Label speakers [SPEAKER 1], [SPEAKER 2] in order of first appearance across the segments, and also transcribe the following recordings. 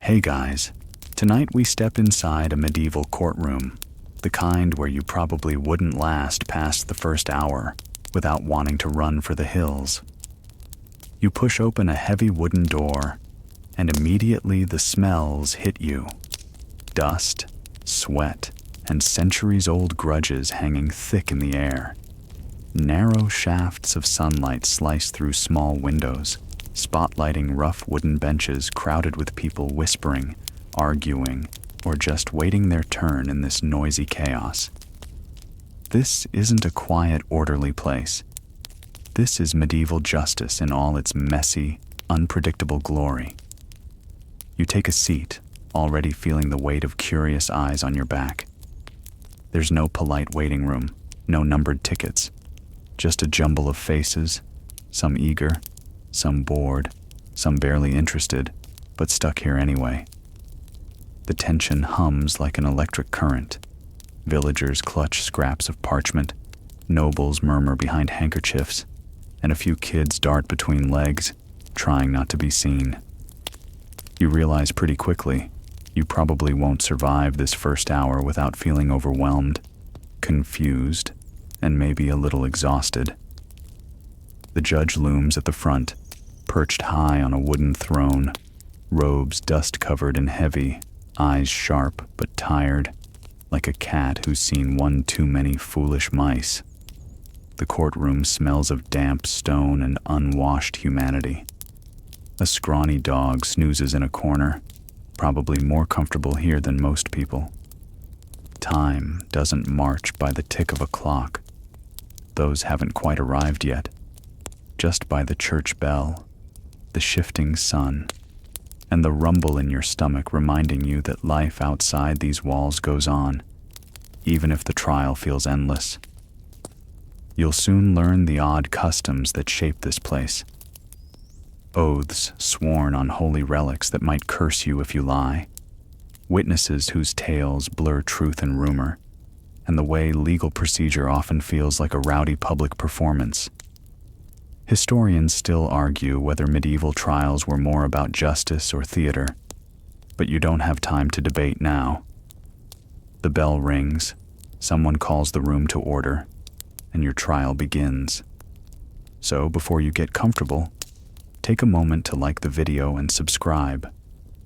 [SPEAKER 1] Hey guys, tonight we step inside a medieval courtroom, the kind where you probably wouldn't last past the first hour without wanting to run for the hills. You push open a heavy wooden door, and immediately the smells hit you. Dust, sweat, and centuries-old grudges hanging thick in the air. Narrow shafts of sunlight slice through small windows, spotlighting rough wooden benches crowded with people whispering, arguing, or just waiting their turn in this noisy chaos. This isn't a quiet, orderly place. This is medieval justice in all its messy, unpredictable glory. You take a seat, already feeling the weight of curious eyes on your back. There's no polite waiting room, no numbered tickets, just a jumble of faces, some eager, some bored, some barely interested, but stuck here anyway. The tension hums like an electric current. Villagers clutch scraps of parchment, nobles murmur behind handkerchiefs, and a few kids dart between legs, trying not to be seen. You realize pretty quickly, you probably won't survive this first hour without feeling overwhelmed, confused, and maybe a little exhausted. The judge looms at the front, perched high on a wooden throne, robes dust-covered and heavy, eyes sharp but tired, like a cat who's seen one too many foolish mice. The courtroom smells of damp stone and unwashed humanity. A scrawny dog snoozes in a corner, probably more comfortable here than most people. Time doesn't march by the tick of a clock. Those haven't quite arrived yet. Just by the church bell, the shifting sun, and the rumble in your stomach reminding you that life outside these walls goes on, even if the trial feels endless. You'll soon learn the odd customs that shape this place. Oaths sworn on holy relics that might curse you if you lie, witnesses whose tales blur truth and rumor, and the way legal procedure often feels like a rowdy public performance. Historians still argue whether medieval trials were more about justice or theater, but you don't have time to debate now. The bell rings, someone calls the room to order, and your trial begins. So before you get comfortable, take a moment to like the video and subscribe,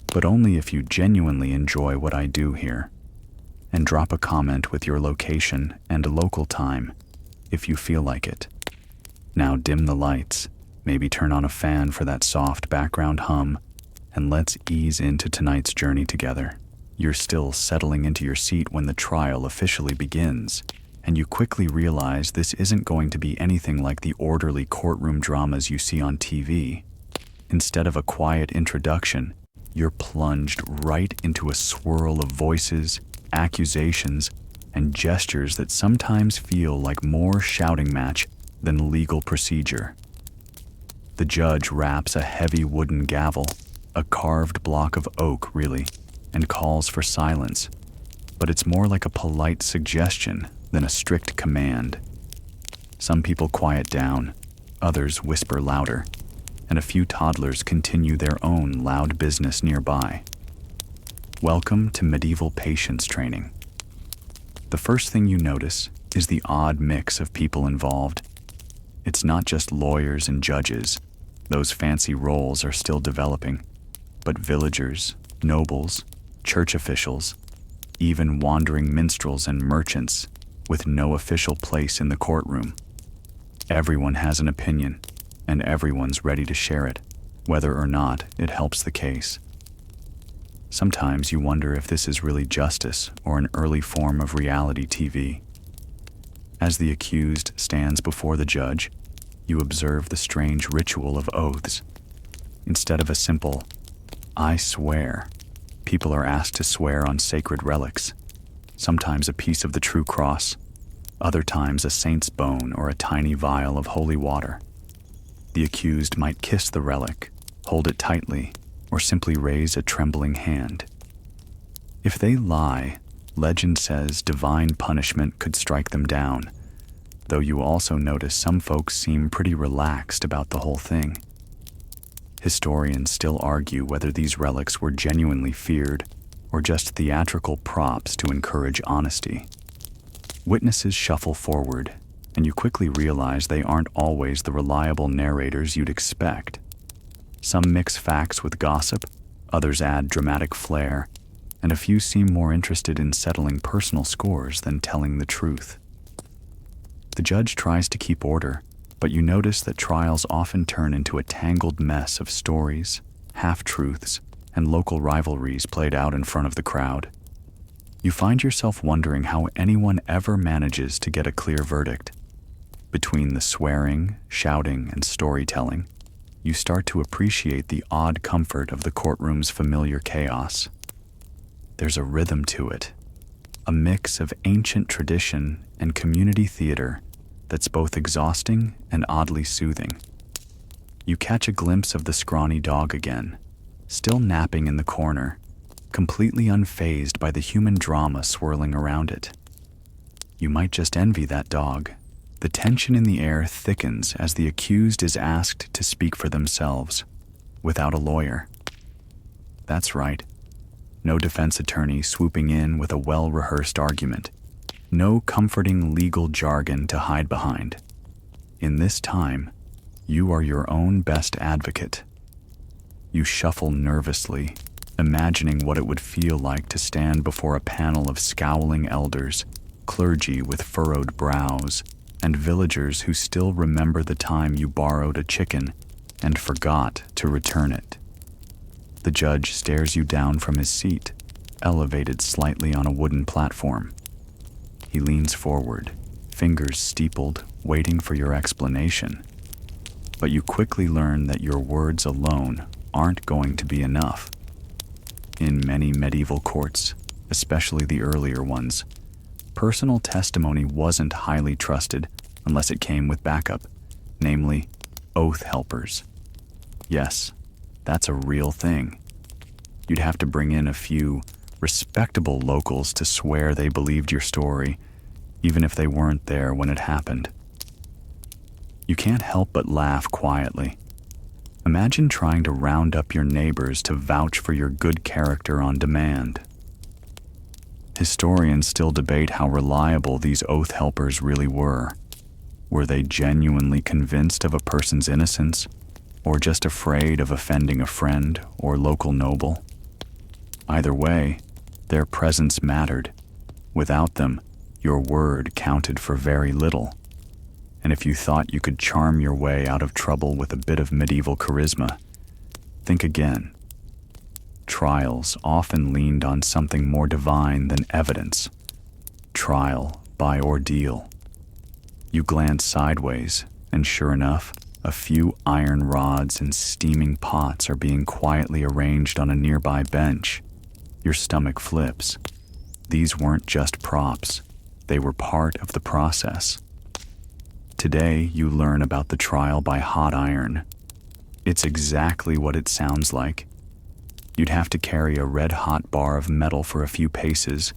[SPEAKER 1] but only if you genuinely enjoy what I do here. And drop a comment with your location and a local time if you feel like it. Now dim the lights, maybe turn on a fan for that soft background hum, and let's ease into tonight's journey together. You're still settling into your seat when the trial officially begins, and you quickly realize this isn't going to be anything like the orderly courtroom dramas you see on TV. Instead of a quiet introduction, you're plunged right into a swirl of voices, accusations, and gestures that sometimes feel like more shouting match than legal procedure. The judge raps a heavy wooden gavel, a carved block of oak really, and calls for silence, but it's more like a polite suggestion than a strict command. Some people quiet down, others whisper louder, and a few toddlers continue their own loud business nearby. Welcome to medieval patience training. The first thing you notice is the odd mix of people involved. It's not just lawyers and judges, those fancy roles are still developing, but villagers, nobles, church officials, even wandering minstrels and merchants with no official place in the courtroom. Everyone has an opinion, and everyone's ready to share it, whether or not it helps the case. Sometimes you wonder if this is really justice or an early form of reality TV. As the accused stands before the judge, you observe the strange ritual of oaths. Instead of a simple, "I swear," people are asked to swear on sacred relics, sometimes a piece of the true cross, other times a saint's bone or a tiny vial of holy water. The accused might kiss the relic, hold it tightly, or simply raise a trembling hand. If they lie, legend says divine punishment could strike them down, though you also notice some folks seem pretty relaxed about the whole thing. Historians still argue whether these relics were genuinely feared or just theatrical props to encourage honesty. Witnesses shuffle forward, and you quickly realize they aren't always the reliable narrators you'd expect. Some mix facts with gossip, others add dramatic flair, and a few seem more interested in settling personal scores than telling the truth. The judge tries to keep order, but you notice that trials often turn into a tangled mess of stories, half-truths, and local rivalries played out in front of the crowd. You find yourself wondering how anyone ever manages to get a clear verdict. Between the swearing, shouting, and storytelling, you start to appreciate the odd comfort of the courtroom's familiar chaos. There's a rhythm to it, a mix of ancient tradition and community theater that's both exhausting and oddly soothing. You catch a glimpse of the scrawny dog again, still napping in the corner, completely unfazed by the human drama swirling around it. You might just envy that dog. The tension in the air thickens as the accused is asked to speak for themselves, without a lawyer. That's right. No defense attorney swooping in with a well-rehearsed argument. No comforting legal jargon to hide behind. In this time, you are your own best advocate. You shuffle nervously, imagining what it would feel like to stand before a panel of scowling elders, clergy with furrowed brows, and villagers who still remember the time you borrowed a chicken and forgot to return it. The judge stares you down from his seat, elevated slightly on a wooden platform. He leans forward, fingers steepled, waiting for your explanation. But you quickly learn that your words alone aren't going to be enough. In many medieval courts, especially the earlier ones, personal testimony wasn't highly trusted unless it came with backup, namely, oath helpers. Yes, that's a real thing. You'd have to bring in a few respectable locals to swear they believed your story, even if they weren't there when it happened. You can't help but laugh quietly. Imagine trying to round up your neighbors to vouch for your good character on demand. Historians still debate how reliable these oath helpers really were. Were they genuinely convinced of a person's innocence, or just afraid of offending a friend or local noble? Either way, their presence mattered. Without them, your word counted for very little. And if you thought you could charm your way out of trouble with a bit of medieval charisma, think again. Trials often leaned on something more divine than evidence. Trial by ordeal. You glance sideways, and sure enough, a few iron rods and steaming pots are being quietly arranged on a nearby bench. Your stomach flips. These weren't just props. They were part of the process. Today, you learn about the trial by hot iron. It's exactly what it sounds like. You'd have to carry a red-hot bar of metal for a few paces,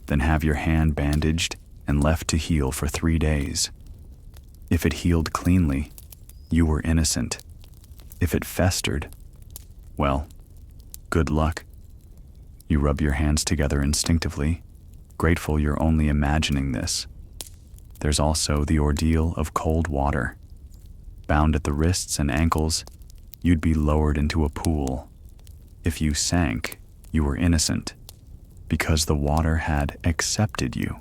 [SPEAKER 1] then have your hand bandaged and left to heal for 3 days. If it healed cleanly, you were innocent. If it festered, well, good luck. You rub your hands together instinctively, grateful you're only imagining this. There's also the ordeal of cold water. Bound at the wrists and ankles, you'd be lowered into a pool. If you sank, you were innocent, because the water had accepted you.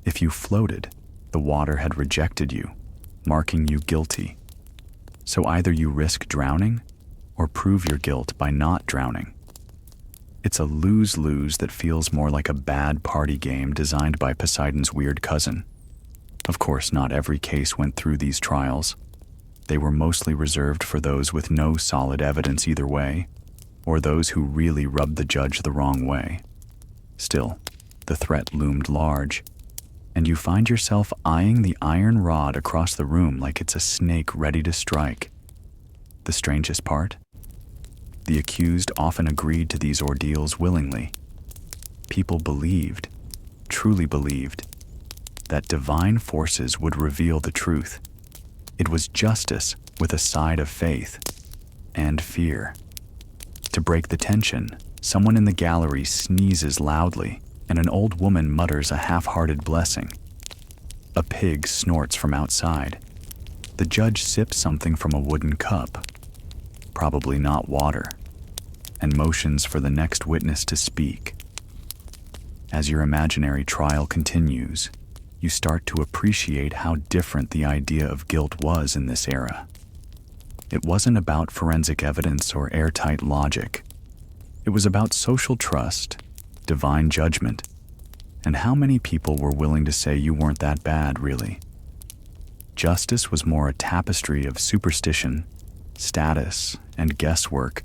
[SPEAKER 1] If you floated, the water had rejected you, marking you guilty. So either you risk drowning, or prove your guilt by not drowning. It's a lose-lose that feels more like a bad party game designed by Poseidon's weird cousin. Of course, not every case went through these trials. They were mostly reserved for those with no solid evidence either way, or those who really rubbed the judge the wrong way. Still, the threat loomed large, and you find yourself eyeing the iron rod across the room like it's a snake ready to strike. The strangest part? The accused often agreed to these ordeals willingly. People believed, truly believed, that divine forces would reveal the truth. It was justice with a side of faith, and fear. To break the tension, someone in the gallery sneezes loudly, and an old woman mutters a half-hearted blessing. A pig snorts from outside. The judge sips something from a wooden cup, probably not water, and motions for the next witness to speak. As your imaginary trial continues, you start to appreciate how different the idea of guilt was in this era. It wasn't about forensic evidence or airtight logic. It was about social trust, divine judgment, and how many people were willing to say you weren't that bad, really. Justice was more a tapestry of superstition, status, and guesswork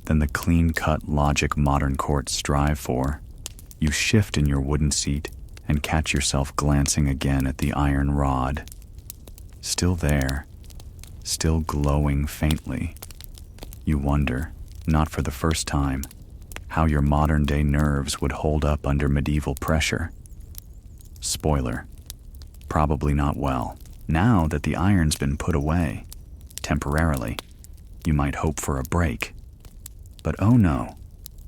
[SPEAKER 1] than the clean-cut logic modern courts strive for. You shift in your wooden seat and catch yourself glancing again at the iron rod. Still there, still glowing faintly. You wonder, not for the first time, how your modern-day nerves would hold up under medieval pressure. Spoiler: probably not well. Now that the iron's been put away, temporarily, you might hope for a break. But oh no,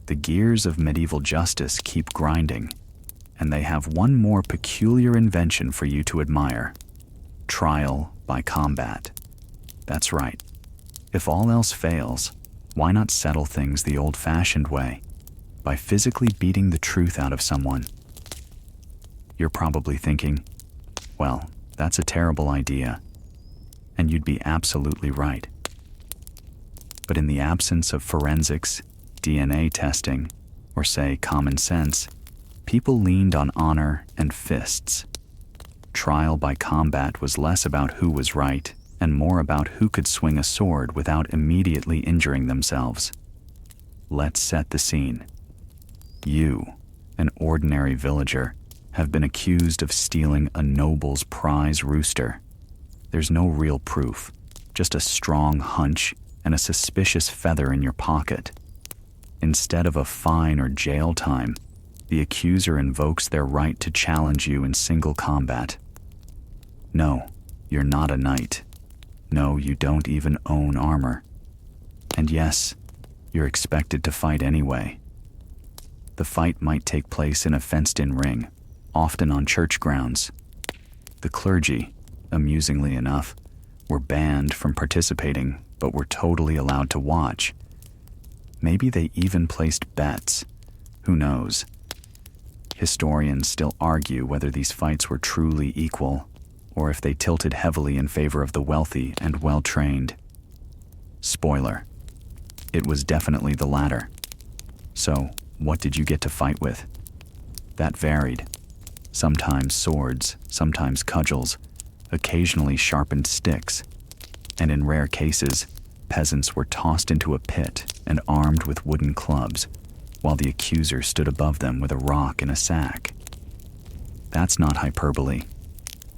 [SPEAKER 1] the gears of medieval justice keep grinding, and they have one more peculiar invention for you to admire: trial by combat. That's right. If all else fails, why not settle things the old-fashioned way, by physically beating the truth out of someone? You're probably thinking, well, that's a terrible idea, and you'd be absolutely right. But in the absence of forensics, DNA testing, or say common sense, people leaned on honor and fists. Trial by combat was less about who was right and more about who could swing a sword without immediately injuring themselves. Let's set the scene. You, an ordinary villager, have been accused of stealing a noble's prize rooster. There's no real proof, just a strong hunch and a suspicious feather in your pocket. Instead of a fine or jail time, the accuser invokes their right to challenge you in single combat. No, you're not a knight. No, you don't even own armor. And yes, you're expected to fight anyway. The fight might take place in a fenced-in ring, often on church grounds. The clergy, amusingly enough, were banned from participating, but were totally allowed to watch. Maybe they even placed bets. Who knows? Historians still argue whether these fights were truly equal, or if they tilted heavily in favor of the wealthy and well-trained. Spoiler: it was definitely the latter. So, what did you get to fight with? That varied. Sometimes swords, sometimes cudgels, occasionally sharpened sticks, and in rare cases, peasants were tossed into a pit and armed with wooden clubs, while the accuser stood above them with a rock and a sack. That's not hyperbole.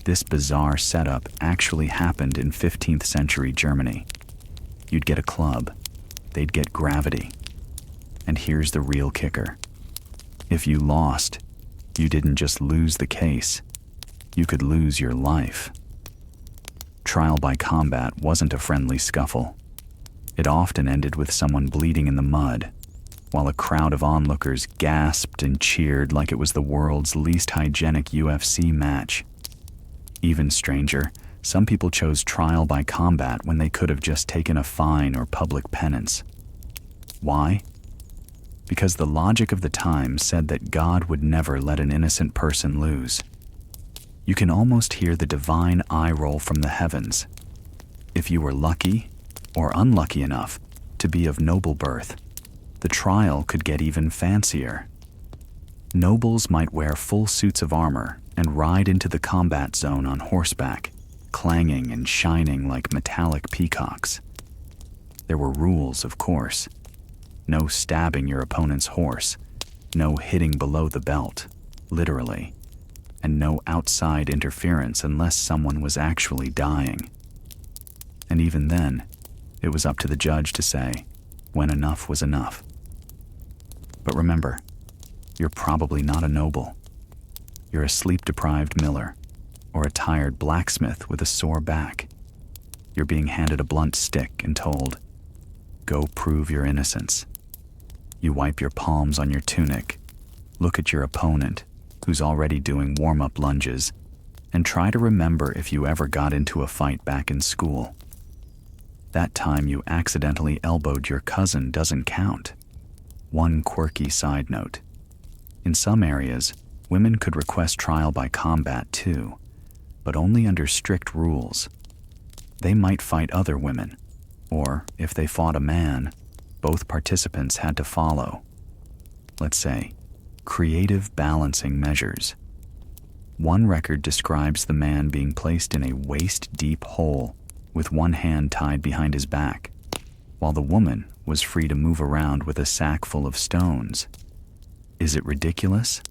[SPEAKER 1] This bizarre setup actually happened in 15th century Germany. You'd get a club, they'd get gravity. And here's the real kicker. If you lost, you didn't just lose the case, you could lose your life. Trial by combat wasn't a friendly scuffle. It often ended with someone bleeding in the mud, while a crowd of onlookers gasped and cheered like it was the world's least hygienic UFC match. Even stranger, some people chose trial by combat when they could have just taken a fine or public penance. Why? Because the logic of the time said that God would never let an innocent person lose. You can almost hear the divine eye roll from the heavens. If you were lucky, or unlucky enough, to be of noble birth, the trial could get even fancier. Nobles might wear full suits of armor and ride into the combat zone on horseback, clanging and shining like metallic peacocks. There were rules, of course. No stabbing your opponent's horse, no hitting below the belt, literally, and no outside interference unless someone was actually dying. And even then, it was up to the judge to say when enough was enough. But remember, you're probably not a noble. You're a sleep-deprived miller, or a tired blacksmith with a sore back. You're being handed a blunt stick and told, Go prove your innocence. You wipe your palms on your tunic, look at your opponent, who's already doing warm-up lunges, and try to remember if you ever got into a fight back in school. That time you accidentally elbowed your cousin doesn't count. One quirky side note. In some areas, women could request trial by combat too, but only under strict rules. They might fight other women, or if they fought a man, both participants had to follow, let's say, creative balancing measures. One record describes the man being placed in a waist-deep hole with one hand tied behind his back, while the woman was free to move around with a sack full of stones. Is it ridiculous?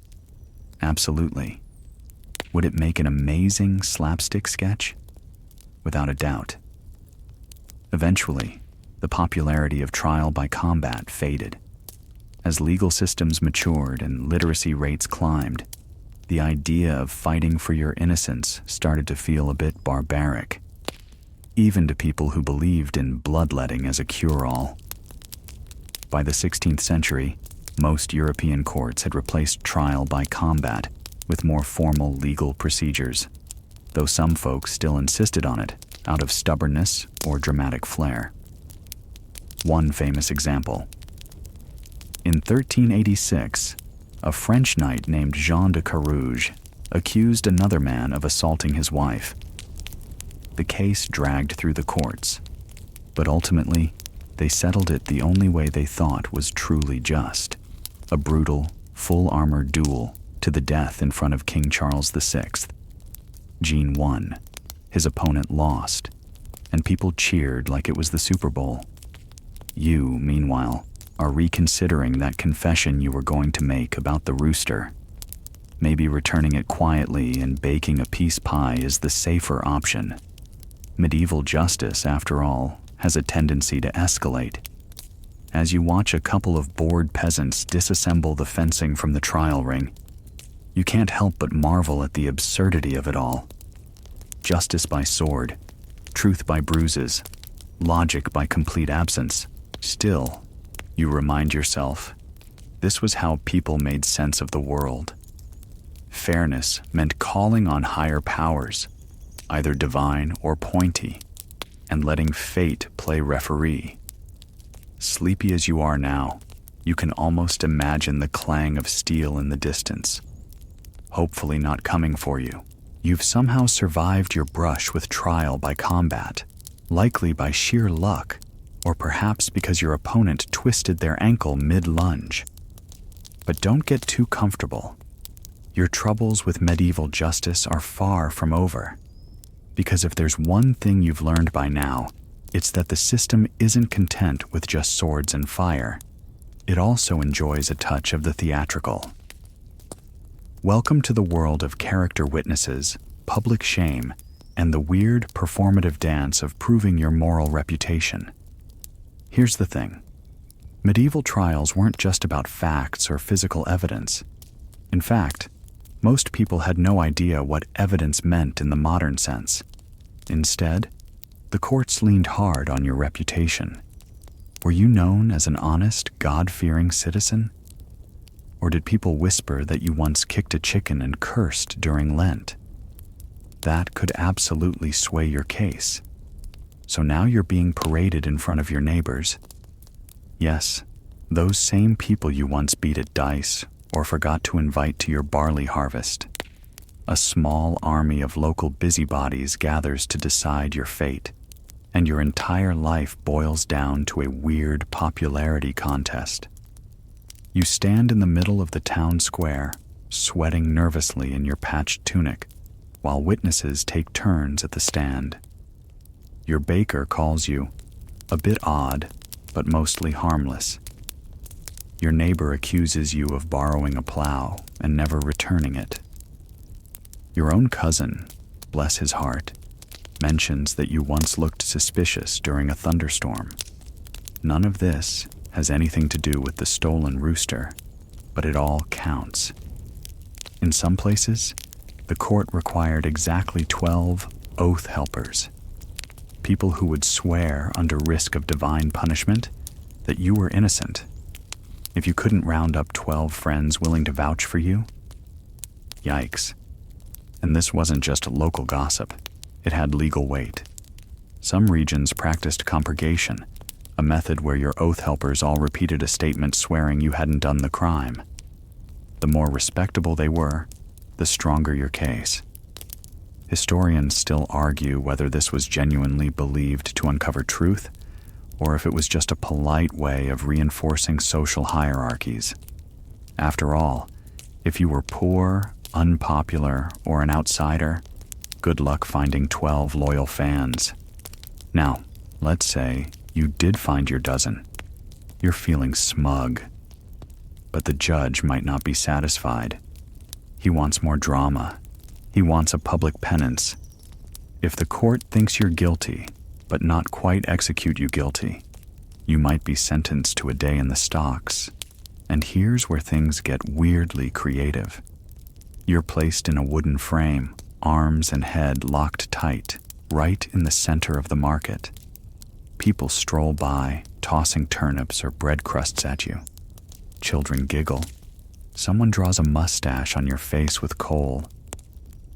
[SPEAKER 1] Absolutely. Would it make an amazing slapstick sketch? Without a doubt. Eventually, the popularity of trial by combat faded. As legal systems matured and literacy rates climbed, the idea of fighting for your innocence started to feel a bit barbaric, even to people who believed in bloodletting as a cure-all. By the 16th century, most European courts had replaced trial by combat with more formal legal procedures, though some folks still insisted on it out of stubbornness or dramatic flair. One famous example. In 1386, a French knight named Jean de Carouge accused another man of assaulting his wife. The case dragged through the courts, but ultimately, they settled it the only way they thought was truly just: a brutal, full-armor duel to the death in front of King Charles VI. Jean won. His opponent lost, and people cheered like it was the Super Bowl. You, meanwhile, are reconsidering that confession you were going to make about the rooster. Maybe returning it quietly and baking a peace pie is the safer option. Medieval justice, after all, has a tendency to escalate. As you watch a couple of bored peasants disassemble the fencing from the trial ring, you can't help but marvel at the absurdity of it all. Justice by sword, truth by bruises, logic by complete absence. Still, you remind yourself, this was how people made sense of the world. Fairness meant calling on higher powers, either divine or pointy, and letting fate play referee. Sleepy as you are now, you can almost imagine the clang of steel in the distance, hopefully not coming for you. You've somehow survived your brush with trial by combat, likely by sheer luck, or perhaps because your opponent twisted their ankle mid-lunge. But don't get too comfortable. Your troubles with medieval justice are far from over. Because if there's one thing you've learned by now, it's that the system isn't content with just swords and fire. It also enjoys a touch of the theatrical. Welcome to the world of character witnesses, public shame, and the weird performative dance of proving your moral reputation. Here's the thing. Medieval trials weren't just about facts or physical evidence. In fact, most people had no idea what evidence meant in the modern sense. Instead, the courts leaned hard on your reputation. Were you known as an honest, God-fearing citizen? Or did people whisper that you once kicked a chicken and cursed during Lent? That could absolutely sway your case. So now you're being paraded in front of your neighbors. Yes, those same people you once beat at dice or forgot to invite to your barley harvest. A small army of local busybodies gathers to decide your fate, and your entire life boils down to a weird popularity contest. You stand in the middle of the town square, sweating nervously in your patched tunic, while witnesses take turns at the stand. Your baker calls you a bit odd, but mostly harmless. Your neighbor accuses you of borrowing a plow and never returning it. Your own cousin, bless his heart, mentions that you once looked suspicious during a thunderstorm. None of this has anything to do with the stolen rooster, but it all counts. In some places, the court required exactly 12 oath helpers, people who would swear under risk of divine punishment that you were innocent. If you couldn't round up 12 friends willing to vouch for you, yikes. And this wasn't just local gossip, it had legal weight. Some regions practiced compurgation, a method where your oath helpers all repeated a statement swearing you hadn't done the crime. The more respectable they were, the stronger your case. Historians still argue whether this was genuinely believed to uncover truth, or if it was just a polite way of reinforcing social hierarchies. After all, if you were poor, unpopular, or an outsider, good luck finding 12 loyal fans. Now, let's say you did find your dozen. You're feeling smug. But the judge might not be satisfied. He wants more drama. He wants a public penance. If the court thinks you're guilty, but not quite execute you guilty, you might be sentenced to a day in the stocks. And here's where things get weirdly creative. You're placed in a wooden frame, arms and head locked tight, right in the center of the market. People stroll by, tossing turnips or bread crusts at you. Children giggle. Someone draws a mustache on your face with coal.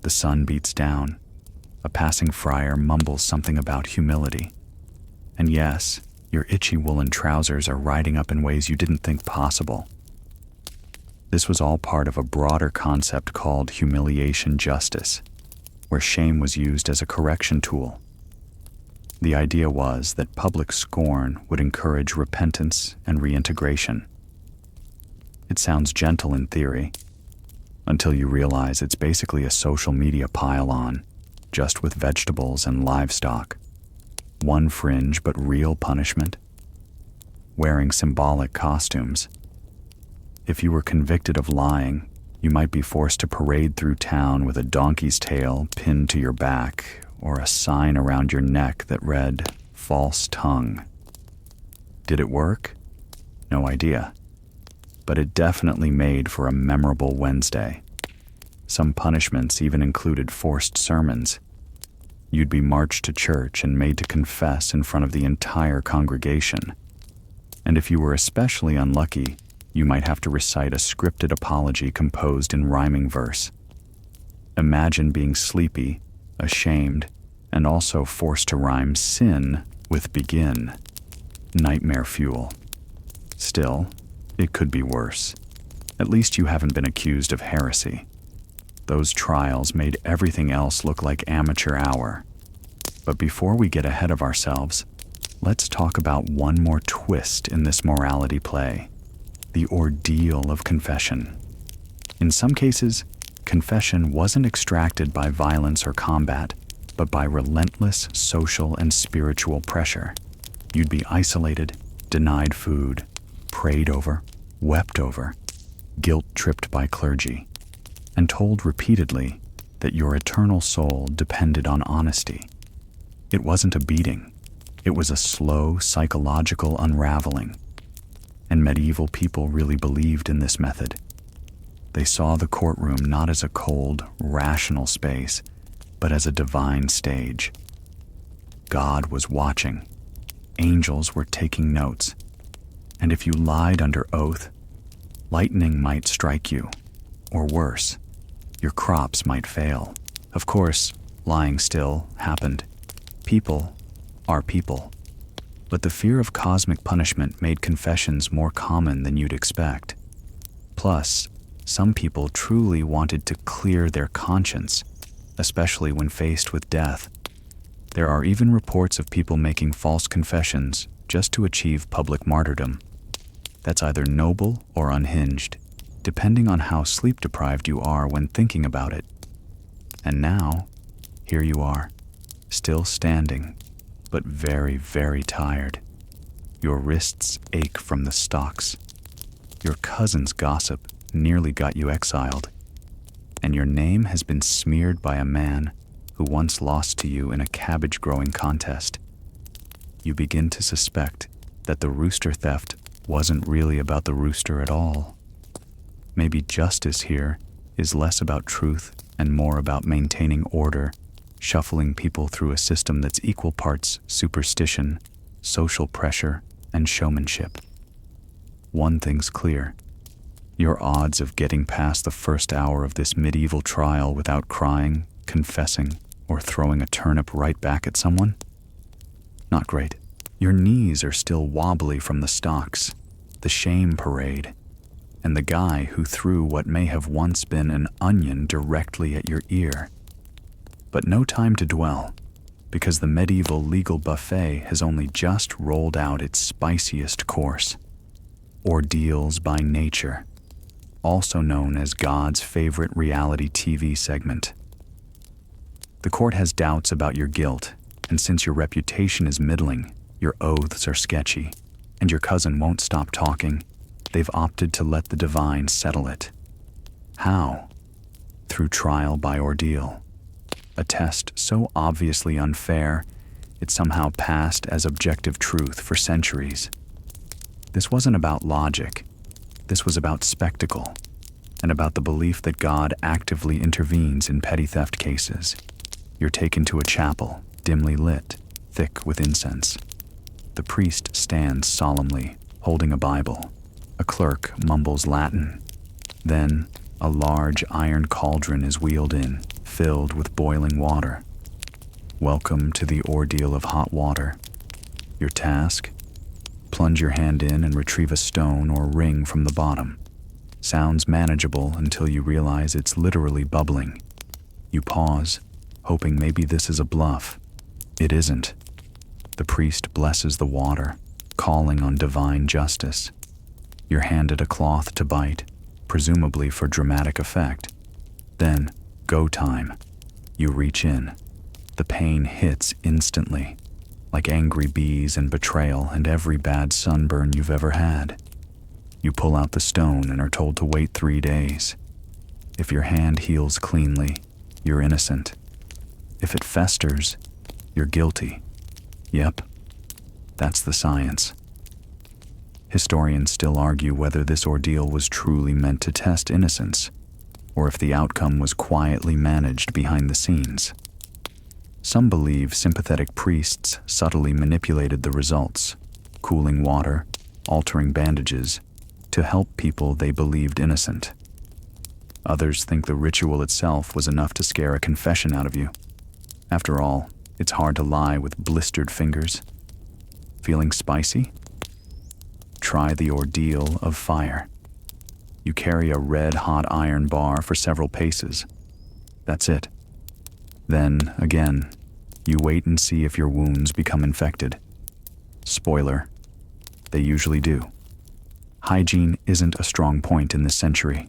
[SPEAKER 1] The sun beats down. A passing friar mumbles something about humility. And yes, your itchy woolen trousers are riding up in ways you didn't think possible. This was all part of a broader concept called humiliation justice, where shame was used as a correction tool. The idea was that public scorn would encourage repentance and reintegration. It sounds gentle in theory, until you realize it's basically a social media pile-on, just with vegetables and livestock. One fringe but real punishment. Wearing symbolic costumes. If you were convicted of lying, you might be forced to parade through town with a donkey's tail pinned to your back or a sign around your neck that read, "False tongue." Did it work? No idea. But it definitely made for a memorable Wednesday. Some punishments even included forced sermons. You'd be marched to church and made to confess in front of the entire congregation. And if you were especially unlucky, you might have to recite a scripted apology composed in rhyming verse. Imagine being sleepy, ashamed, and also forced to rhyme sin with begin. Nightmare fuel. Still, it could be worse. At least you haven't been accused of heresy. Those trials made everything else look like amateur hour. But before we get ahead of ourselves, let's talk about one more twist in this morality play: the ordeal of confession. In some cases, confession wasn't extracted by violence or combat, but by relentless social and spiritual pressure. You'd be isolated, denied food, prayed over, wept over, guilt-tripped by clergy, and told repeatedly that your eternal soul depended on honesty. It wasn't a beating. It was a slow psychological unraveling. And medieval people really believed in this method. They saw the courtroom not as a cold, rational space, but as a divine stage. God was watching. Angels were taking notes. And if you lied under oath, lightning might strike you, or worse, your crops might fail. Of course, lying still happened. People are people. But the fear of cosmic punishment made confessions more common than you'd expect. Plus, some people truly wanted to clear their conscience, especially when faced with death. There are even reports of people making false confessions just to achieve public martyrdom. That's either noble or unhinged, depending on how sleep-deprived you are when thinking about it. And now, here you are, still standing, but very, very tired. Your wrists ache from the stocks. Your cousin's gossip nearly got you exiled. And your name has been smeared by a man who once lost to you in a cabbage-growing contest. You begin to suspect that the rooster theft wasn't really about the rooster at all. Maybe justice here is less about truth and more about maintaining order, shuffling people through a system that's equal parts superstition, social pressure, and showmanship. One thing's clear. Your odds of getting past the first hour of this medieval trial without crying, confessing, or throwing a turnip right back at someone? Not great. Your knees are still wobbly from the stocks, the shame parade, and the guy who threw what may have once been an onion directly at your ear. But no time to dwell, because the medieval legal buffet has only just rolled out its spiciest course. Ordeals by Nature, also known as God's favorite reality TV segment. The court has doubts about your guilt, and since your reputation is middling, your oaths are sketchy, and your cousin won't stop talking, they've opted to let the divine settle it. How? Through trial by ordeal. A test so obviously unfair, it somehow passed as objective truth for centuries. This wasn't about logic. This was about spectacle, and about the belief that God actively intervenes in petty theft cases. You're taken to a chapel, dimly lit, thick with incense. The priest stands solemnly, holding a Bible. A clerk mumbles Latin. Then, a large iron cauldron is wheeled in, filled with boiling water. Welcome to the ordeal of hot water. Your task? Plunge your hand in and retrieve a stone or ring from the bottom. Sounds manageable until you realize it's literally bubbling. You pause, hoping maybe this is a bluff. It isn't. The priest blesses the water, calling on divine justice. You're handed a cloth to bite, presumably for dramatic effect. Then, go time. You reach in. The pain hits instantly, like angry bees and betrayal and every bad sunburn you've ever had. You pull out the stone and are told to wait 3 days. If your hand heals cleanly, you're innocent. If it festers, you're guilty. Yep, that's the science. Historians still argue whether this ordeal was truly meant to test innocence, or if the outcome was quietly managed behind the scenes. Some believe sympathetic priests subtly manipulated the results, cooling water, altering bandages, to help people they believed innocent. Others think the ritual itself was enough to scare a confession out of you. After all, it's hard to lie with blistered fingers. Feeling spicy? Try the ordeal of fire. You carry a red-hot iron bar for several paces. That's it. Then, again, you wait and see if your wounds become infected. Spoiler, they usually do. Hygiene isn't a strong point in this century.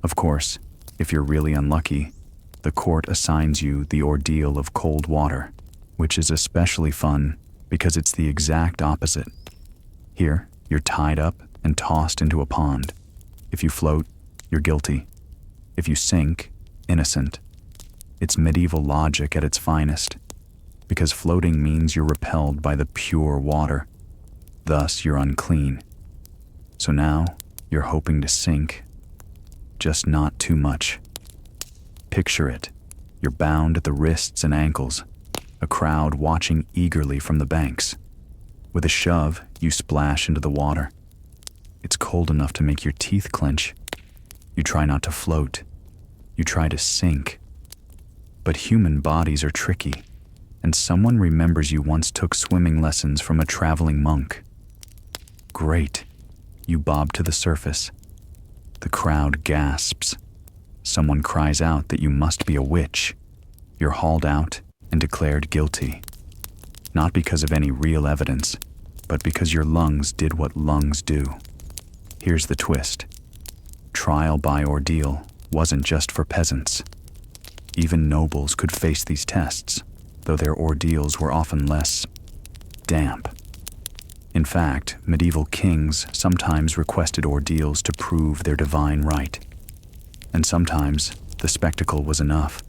[SPEAKER 1] Of course, if you're really unlucky, the court assigns you the ordeal of cold water, which is especially fun because it's the exact opposite. Here, you're tied up and tossed into a pond. If you float, you're guilty. If you sink, innocent. It's medieval logic at its finest, because floating means you're repelled by the pure water. Thus, you're unclean. So now, you're hoping to sink, just not too much. Picture it. You're bound at the wrists and ankles, a crowd watching eagerly from the banks. With a shove, you splash into the water. It's cold enough to make your teeth clench. You try not to float. You try to sink. But human bodies are tricky, and someone remembers you once took swimming lessons from a traveling monk. Great. You bob to the surface. The crowd gasps. Someone cries out that you must be a witch. You're hauled out and declared guilty. Not because of any real evidence, but because your lungs did what lungs do. Here's the twist. Trial by ordeal wasn't just for peasants. Even nobles could face these tests, though their ordeals were often less damp. In fact, medieval kings sometimes requested ordeals to prove their divine right. And sometimes, the spectacle was enough.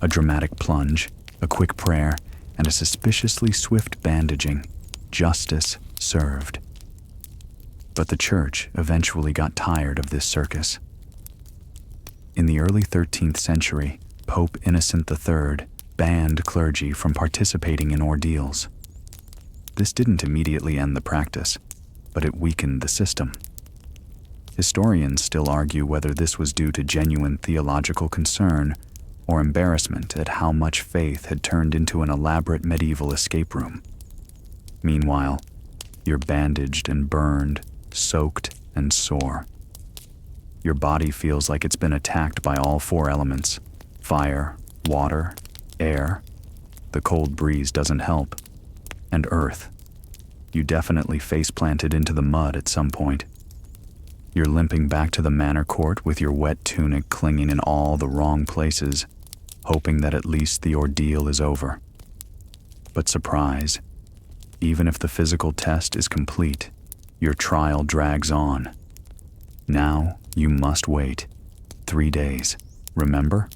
[SPEAKER 1] A dramatic plunge, a quick prayer, and a suspiciously swift bandaging. Justice served. But the church eventually got tired of this circus. In the early 13th century, Pope Innocent III banned clergy from participating in ordeals. This didn't immediately end the practice, but it weakened the system. Historians still argue whether this was due to genuine theological concern or embarrassment at how much faith had turned into an elaborate medieval escape room. Meanwhile, you're bandaged and burned, soaked and sore. Your body feels like it's been attacked by all four elements: fire, water, air. The cold breeze doesn't help. And earth. You definitely face-planted into the mud at some point. You're limping back to the manor court with your wet tunic clinging in all the wrong places, hoping that at least the ordeal is over. But surprise, even if the physical test is complete, your trial drags on. Now you must wait. 3 days, remember?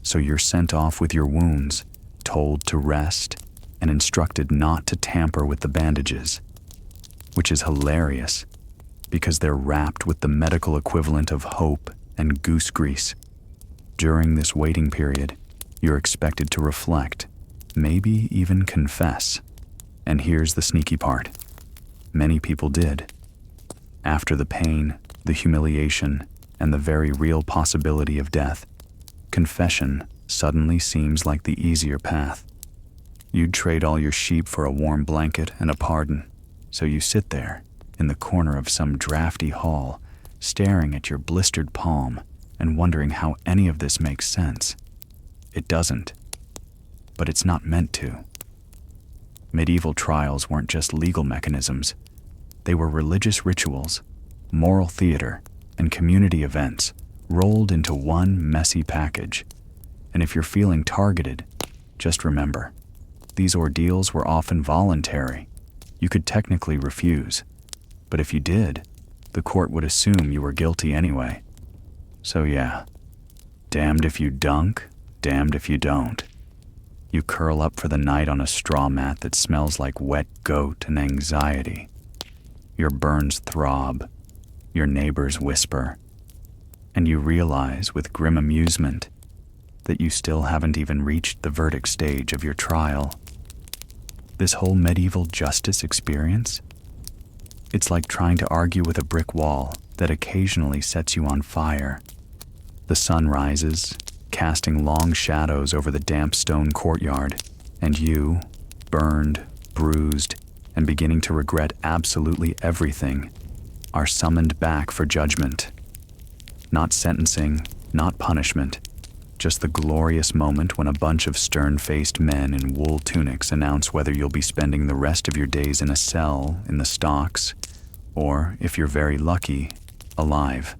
[SPEAKER 1] So you're sent off with your wounds, told to rest, and instructed not to tamper with the bandages, which is hilarious because they're wrapped with the medical equivalent of hope and goose grease. During this waiting period, you're expected to reflect, maybe even confess. And here's the sneaky part. Many people did. After the pain, the humiliation, and the very real possibility of death, confession suddenly seems like the easier path. You'd trade all your sheep for a warm blanket and a pardon, so you sit there in the corner of some drafty hall, staring at your blistered palm and wondering how any of this makes sense. It doesn't, but it's not meant to. Medieval trials weren't just legal mechanisms. They were religious rituals, moral theater, and community events rolled into one messy package. And if you're feeling targeted, just remember, these ordeals were often voluntary. You could technically refuse, but if you did, the court would assume you were guilty anyway. So yeah, damned if you dunk, damned if you don't. You curl up for the night on a straw mat that smells like wet goat and anxiety. Your burns throb, your neighbors whisper, and you realize with grim amusement that you still haven't even reached the verdict stage of your trial. This whole medieval justice experience, it's like trying to argue with a brick wall that occasionally sets you on fire. The sun rises, casting long shadows over the damp stone courtyard, and you, burned, bruised, and beginning to regret absolutely everything, are summoned back for judgment. Not sentencing, not punishment, just the glorious moment when a bunch of stern-faced men in wool tunics announce whether you'll be spending the rest of your days in a cell in the stocks, or, if you're very lucky, alive.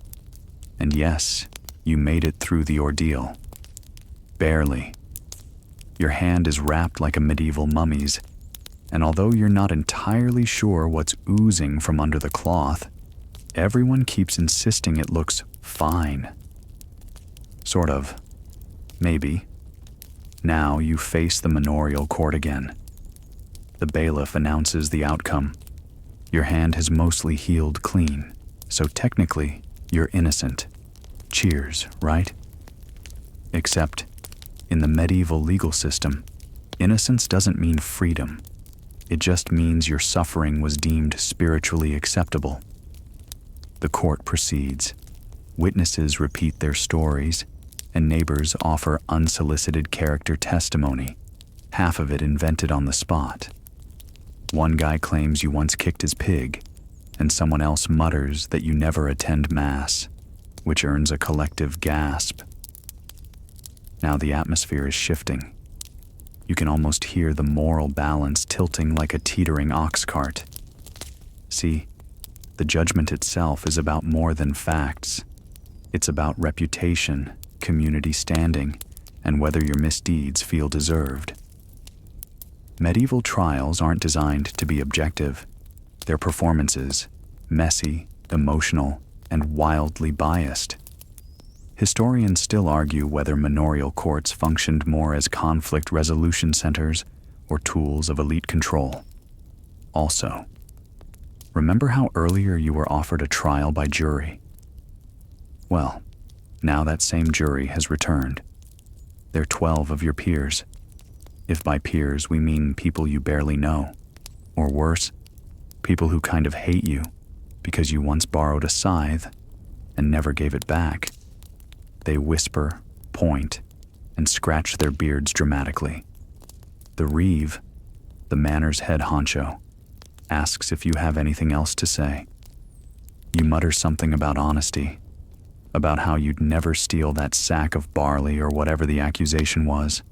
[SPEAKER 1] And yes, you made it through the ordeal. Barely. Your hand is wrapped like a medieval mummy's, and although you're not entirely sure what's oozing from under the cloth, everyone keeps insisting it looks fine. Sort of. Maybe. Now you face the manorial court again. The bailiff announces the outcome. Your hand has mostly healed clean, so technically, you're innocent. Cheers, right? Except, in the medieval legal system, innocence doesn't mean freedom. It just means your suffering was deemed spiritually acceptable. The court proceeds. Witnesses repeat their stories, and neighbors offer unsolicited character testimony, half of it invented on the spot. One guy claims you once kicked his pig, and someone else mutters that you never attend mass, which earns a collective gasp. Now the atmosphere is shifting. You can almost hear the moral balance tilting like a teetering ox cart. See, the judgment itself is about more than facts. It's about reputation, community standing, and whether your misdeeds feel deserved. Medieval trials aren't designed to be objective. They're performances, messy, emotional, and wildly biased. Historians still argue whether manorial courts functioned more as conflict resolution centers or tools of elite control. Also, remember how earlier you were offered a trial by jury? Well, now that same jury has returned. They're 12 of your peers. If by peers we mean people you barely know. Or worse, people who kind of hate you because you once borrowed a scythe and never gave it back. They whisper, point, and scratch their beards dramatically. The Reeve, the manor's head honcho, asks if you have anything else to say. You mutter something about honesty, about how you'd never steal that sack of barley or whatever the accusation was.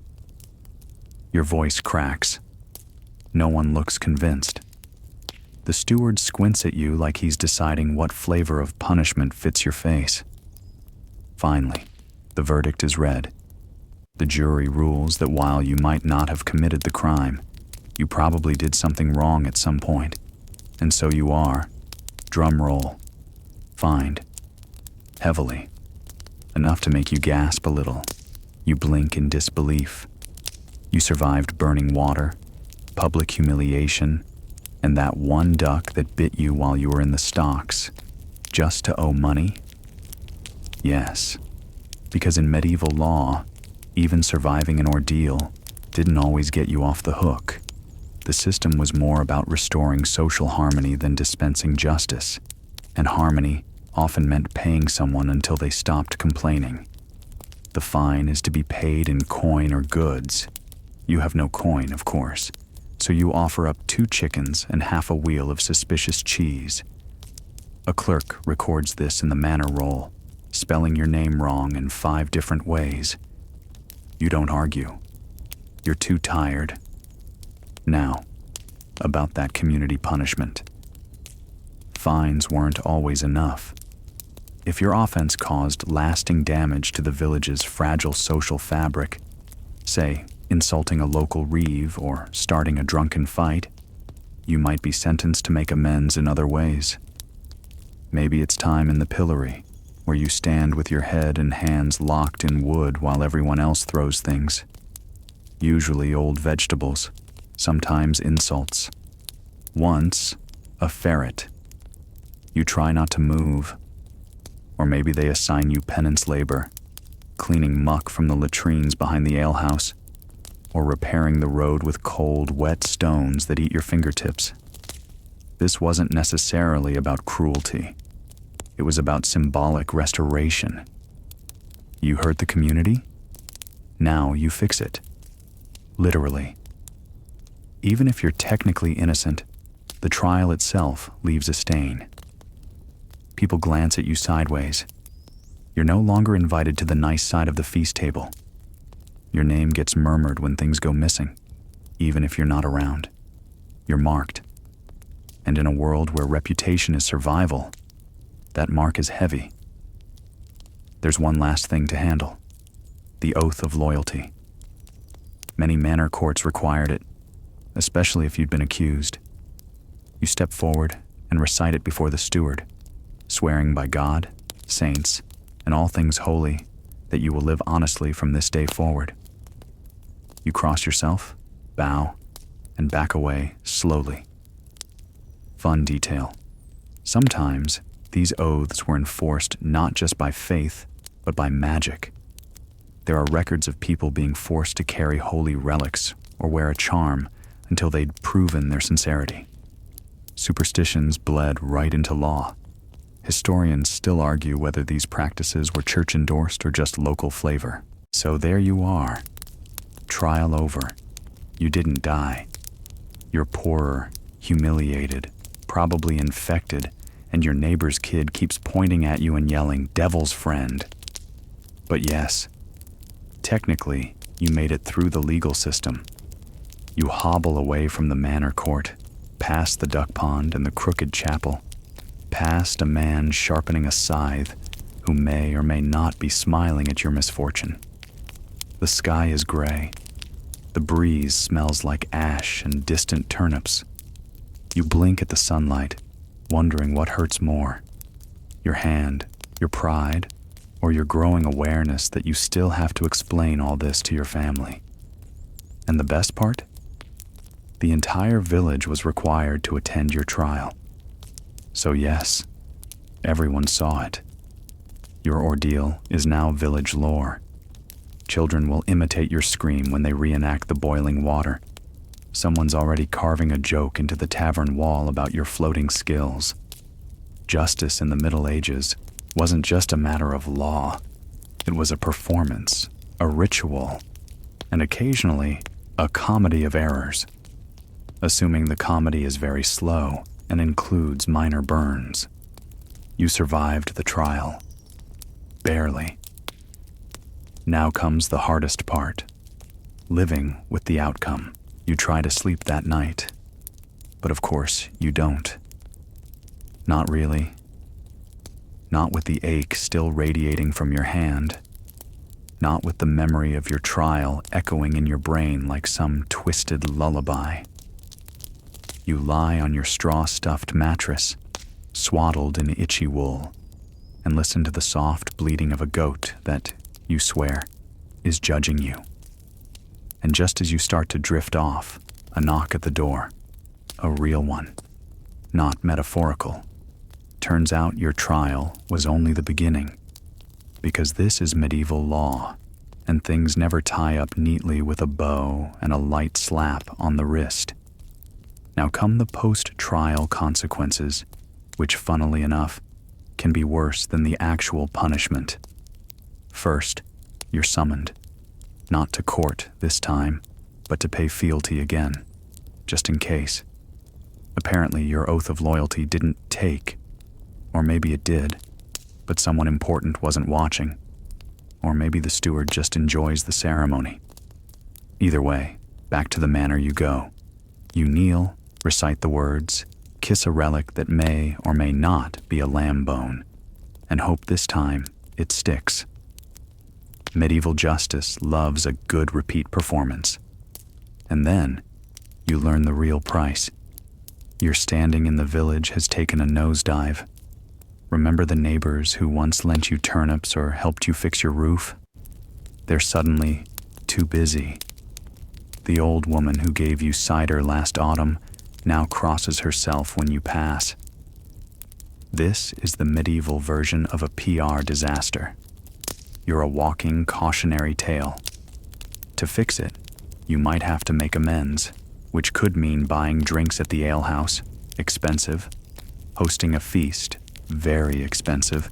[SPEAKER 1] Your voice cracks. No one looks convinced. The steward squints at you like he's deciding what flavor of punishment fits your face. Finally, the verdict is read. The jury rules that while you might not have committed the crime, you probably did something wrong at some point, and so you are, drum roll, fined. Heavily. Enough to make you gasp a little. You blink in disbelief. You survived burning water, public humiliation, and that one duck that bit you while you were in the stocks, just to owe money? Yes, because in medieval law, even surviving an ordeal didn't always get you off the hook. The system was more about restoring social harmony than dispensing justice, and harmony often meant paying someone until they stopped complaining. The fine is to be paid in coin or goods. You have no coin, of course, so you offer up 2 chickens and half a wheel of suspicious cheese. A clerk records this in the manor roll, spelling your name wrong in 5 different ways. You don't argue. You're too tired. Now, about that community punishment. Fines weren't always enough. If your offense caused lasting damage to the village's fragile social fabric, say, insulting a local reeve or starting a drunken fight, you might be sentenced to make amends in other ways. Maybe it's time in the pillory, where you stand with your head and hands locked in wood while everyone else throws things. Usually old vegetables, sometimes insults. Once, a ferret. You try not to move. Or maybe they assign you penance labor, cleaning muck from the latrines behind the alehouse, or repairing the road with cold, wet stones that eat your fingertips. This wasn't necessarily about cruelty. It was about symbolic restoration. You hurt the community? Now you fix it. Literally. Even if you're technically innocent, the trial itself leaves a stain. People glance at you sideways. You're no longer invited to the nice side of the feast table. Your name gets murmured when things go missing, even if you're not around. You're marked. And in a world where reputation is survival, that mark is heavy. There's one last thing to handle: the oath of loyalty. Many manor courts required it, especially if you'd been accused. You step forward and recite it before the steward, swearing by God, saints, and all things holy that you will live honestly from this day forward. You cross yourself, bow, and back away slowly. Fun detail. Sometimes these oaths were enforced not just by faith, but by magic. There are records of people being forced to carry holy relics or wear a charm until they'd proven their sincerity. Superstitions bled right into law. Historians still argue whether these practices were church-endorsed or just local flavor. So there you are. Trial over. You didn't die. You're poorer, humiliated, probably infected, and your neighbor's kid keeps pointing at you and yelling, "Devil's friend." But yes, technically, you made it through the legal system. You hobble away from the manor court, past the duck pond and the crooked chapel, past a man sharpening a scythe who may or may not be smiling at your misfortune. The sky is gray. The breeze smells like ash and distant turnips. You blink at the sunlight, wondering what hurts more: your hand, your pride, or your growing awareness that you still have to explain all this to your family. And the best part? The entire village was required to attend your trial. So yes, everyone saw it. Your ordeal is now village lore. Children will imitate your scream when they reenact the boiling water. Someone's already carving a joke into the tavern wall about your floating skills. Justice in the Middle Ages wasn't just a matter of law. It was a performance, a ritual, and occasionally a comedy of errors. Assuming the comedy is very slow and includes minor burns. You survived the trial. Barely. Now comes the hardest part. Living with the outcome. You try to sleep that night. But of course, you don't. Not really. Not with the ache still radiating from your hand. Not with the memory of your trial echoing in your brain like some twisted lullaby. You lie on your straw-stuffed mattress, swaddled in itchy wool, and listen to the soft bleating of a goat that, you swear, is judging you. And just as you start to drift off, a knock at the door, a real one, not metaphorical. Turns out your trial was only the beginning, because this is medieval law, and things never tie up neatly with a bow and a light slap on the wrist. Now come the post-trial consequences, which, funnily enough, can be worse than the actual punishment. First, you're summoned, not to court this time, but to pay fealty again, just in case. Apparently your oath of loyalty didn't take, or maybe it did, but someone important wasn't watching, or maybe the steward just enjoys the ceremony. Either way, back to the manor you go. You kneel, recite the words, kiss a relic that may or may not be a lamb bone, and hope this time it sticks. Medieval justice loves a good repeat performance. And then, you learn the real price. Your standing in the village has taken a nosedive. Remember the neighbors who once lent you turnips or helped you fix your roof? They're suddenly too busy. The old woman who gave you cider last autumn now crosses herself when you pass. This is the medieval version of a PR disaster. You're a walking cautionary tale. To fix it, you might have to make amends, which could mean buying drinks at the alehouse, expensive, hosting a feast, very expensive,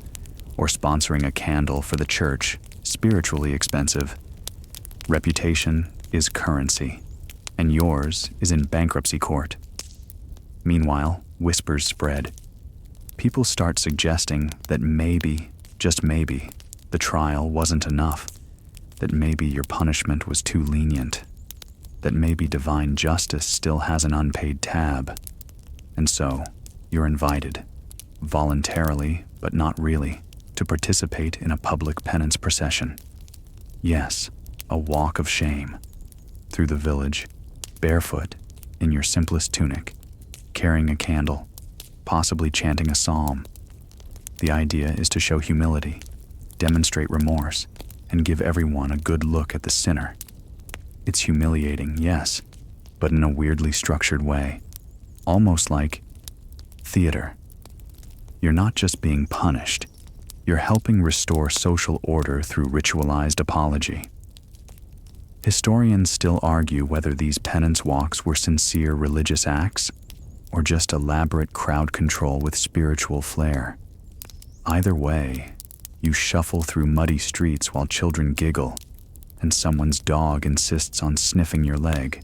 [SPEAKER 1] or sponsoring a candle for the church, spiritually expensive. Reputation is currency, and yours is in bankruptcy court. Meanwhile, whispers spread. People start suggesting that maybe, just maybe, the trial wasn't enough, that maybe your punishment was too lenient, that maybe divine justice still has an unpaid tab. And so, you're invited, voluntarily but not really, to participate in a public penance procession. Yes, a walk of shame, through the village, barefoot, in your simplest tunic, carrying a candle, possibly chanting a psalm. The idea is to show humility, demonstrate remorse, and give everyone a good look at the sinner. It's humiliating, yes, but in a weirdly structured way, almost like theater. You're not just being punished, you're helping restore social order through ritualized apology. Historians still argue whether these penance walks were sincere religious acts or just elaborate crowd control with spiritual flair. Either way, you shuffle through muddy streets while children giggle, and someone's dog insists on sniffing your leg.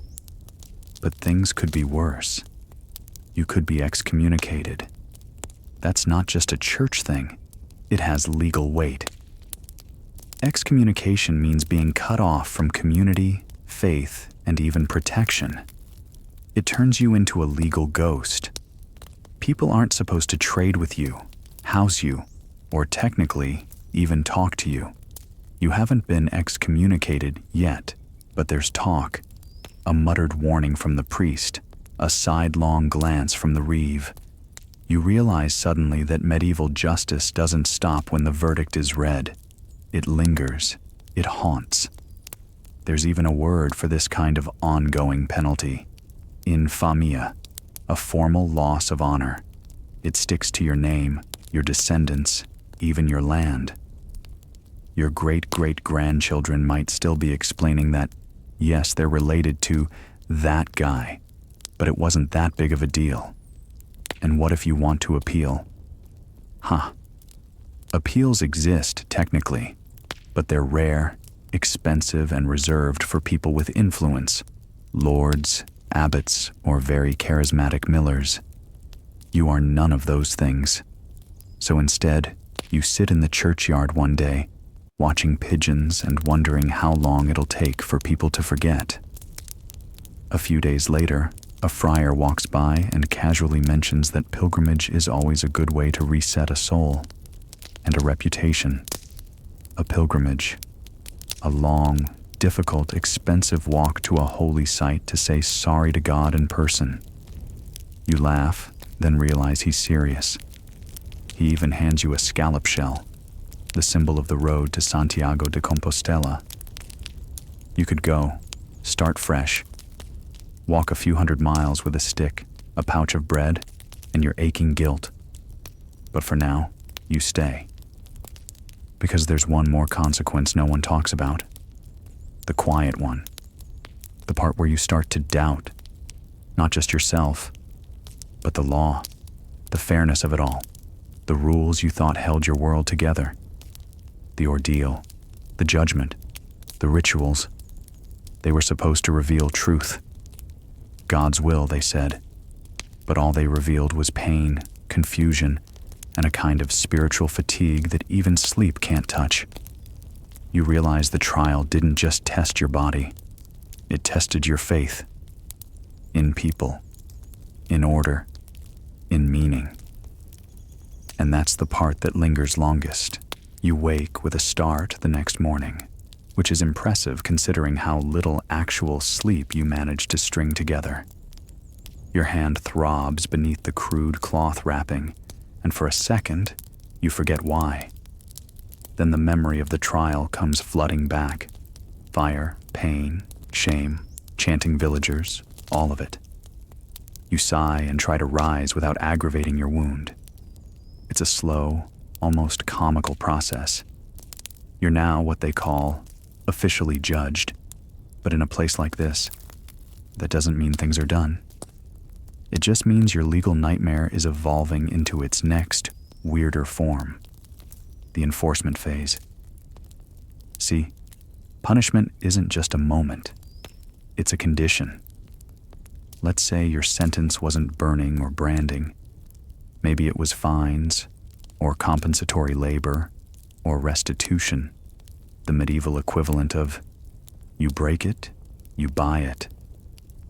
[SPEAKER 1] But things could be worse. You could be excommunicated. That's not just a church thing. It has legal weight. Excommunication means being cut off from community, faith, and even protection. It turns you into a legal ghost. People aren't supposed to trade with you, house you, or technically, even talk to you. You haven't been excommunicated yet, but there's talk. A muttered warning from the priest, a sidelong glance from the reeve. You realize suddenly that medieval justice doesn't stop when the verdict is read. It lingers. It haunts. There's even a word for this kind of ongoing penalty. Infamia, a formal loss of honor. It sticks to your name, your descendants, even your land. Your great-great-grandchildren might still be explaining that, yes, they're related to That guy. But it wasn't that big of a deal. And what if you want to appeal? Appeals exist, technically, but they're rare, expensive, and reserved for people with influence, lords, abbots, or very charismatic millers. You are none of those things. So instead, you sit in the churchyard one day, watching pigeons and wondering how long it'll take for people to forget. A few days later, a friar walks by and casually mentions that pilgrimage is always a good way to reset a soul and a reputation. A pilgrimage, a long, difficult, expensive walk to a holy site to say sorry to God in person. You laugh, then realize he's serious. He even hands you a scallop shell, the symbol of the road to Santiago de Compostela. You could go, start fresh, walk a few hundred miles with a stick, a pouch of bread, and your aching guilt. But for now, you stay. Because there's one more consequence no one talks about. The quiet one. The part where you start to doubt, not just yourself, but the law, the fairness of it all, the rules you thought held your world together, the ordeal, the judgment, the rituals. They were supposed to reveal truth. God's will, they said, but all they revealed was pain, confusion, and a kind of spiritual fatigue that even sleep can't touch. You realize the trial didn't just test your body, it tested your faith. In people, in order, in meaning. And that's the part that lingers longest. You wake with a start the next morning, which is impressive considering how little actual sleep you managed to string together. Your hand throbs beneath the crude cloth wrapping, and for a second, you forget why. Then the memory of the trial comes flooding back. Fire, pain, shame, chanting villagers, all of it. You sigh and try to rise without aggravating your wound. It's a slow, almost comical process. You're now what they call officially judged, but in a place like this, that doesn't mean things are done. It just means your legal nightmare is evolving into its next, weirder form, the enforcement phase. See, punishment isn't just a moment, it's a condition. Let's say your sentence wasn't burning or branding. Maybe it was fines, or compensatory labor, or restitution, the medieval equivalent of you break it, you buy it.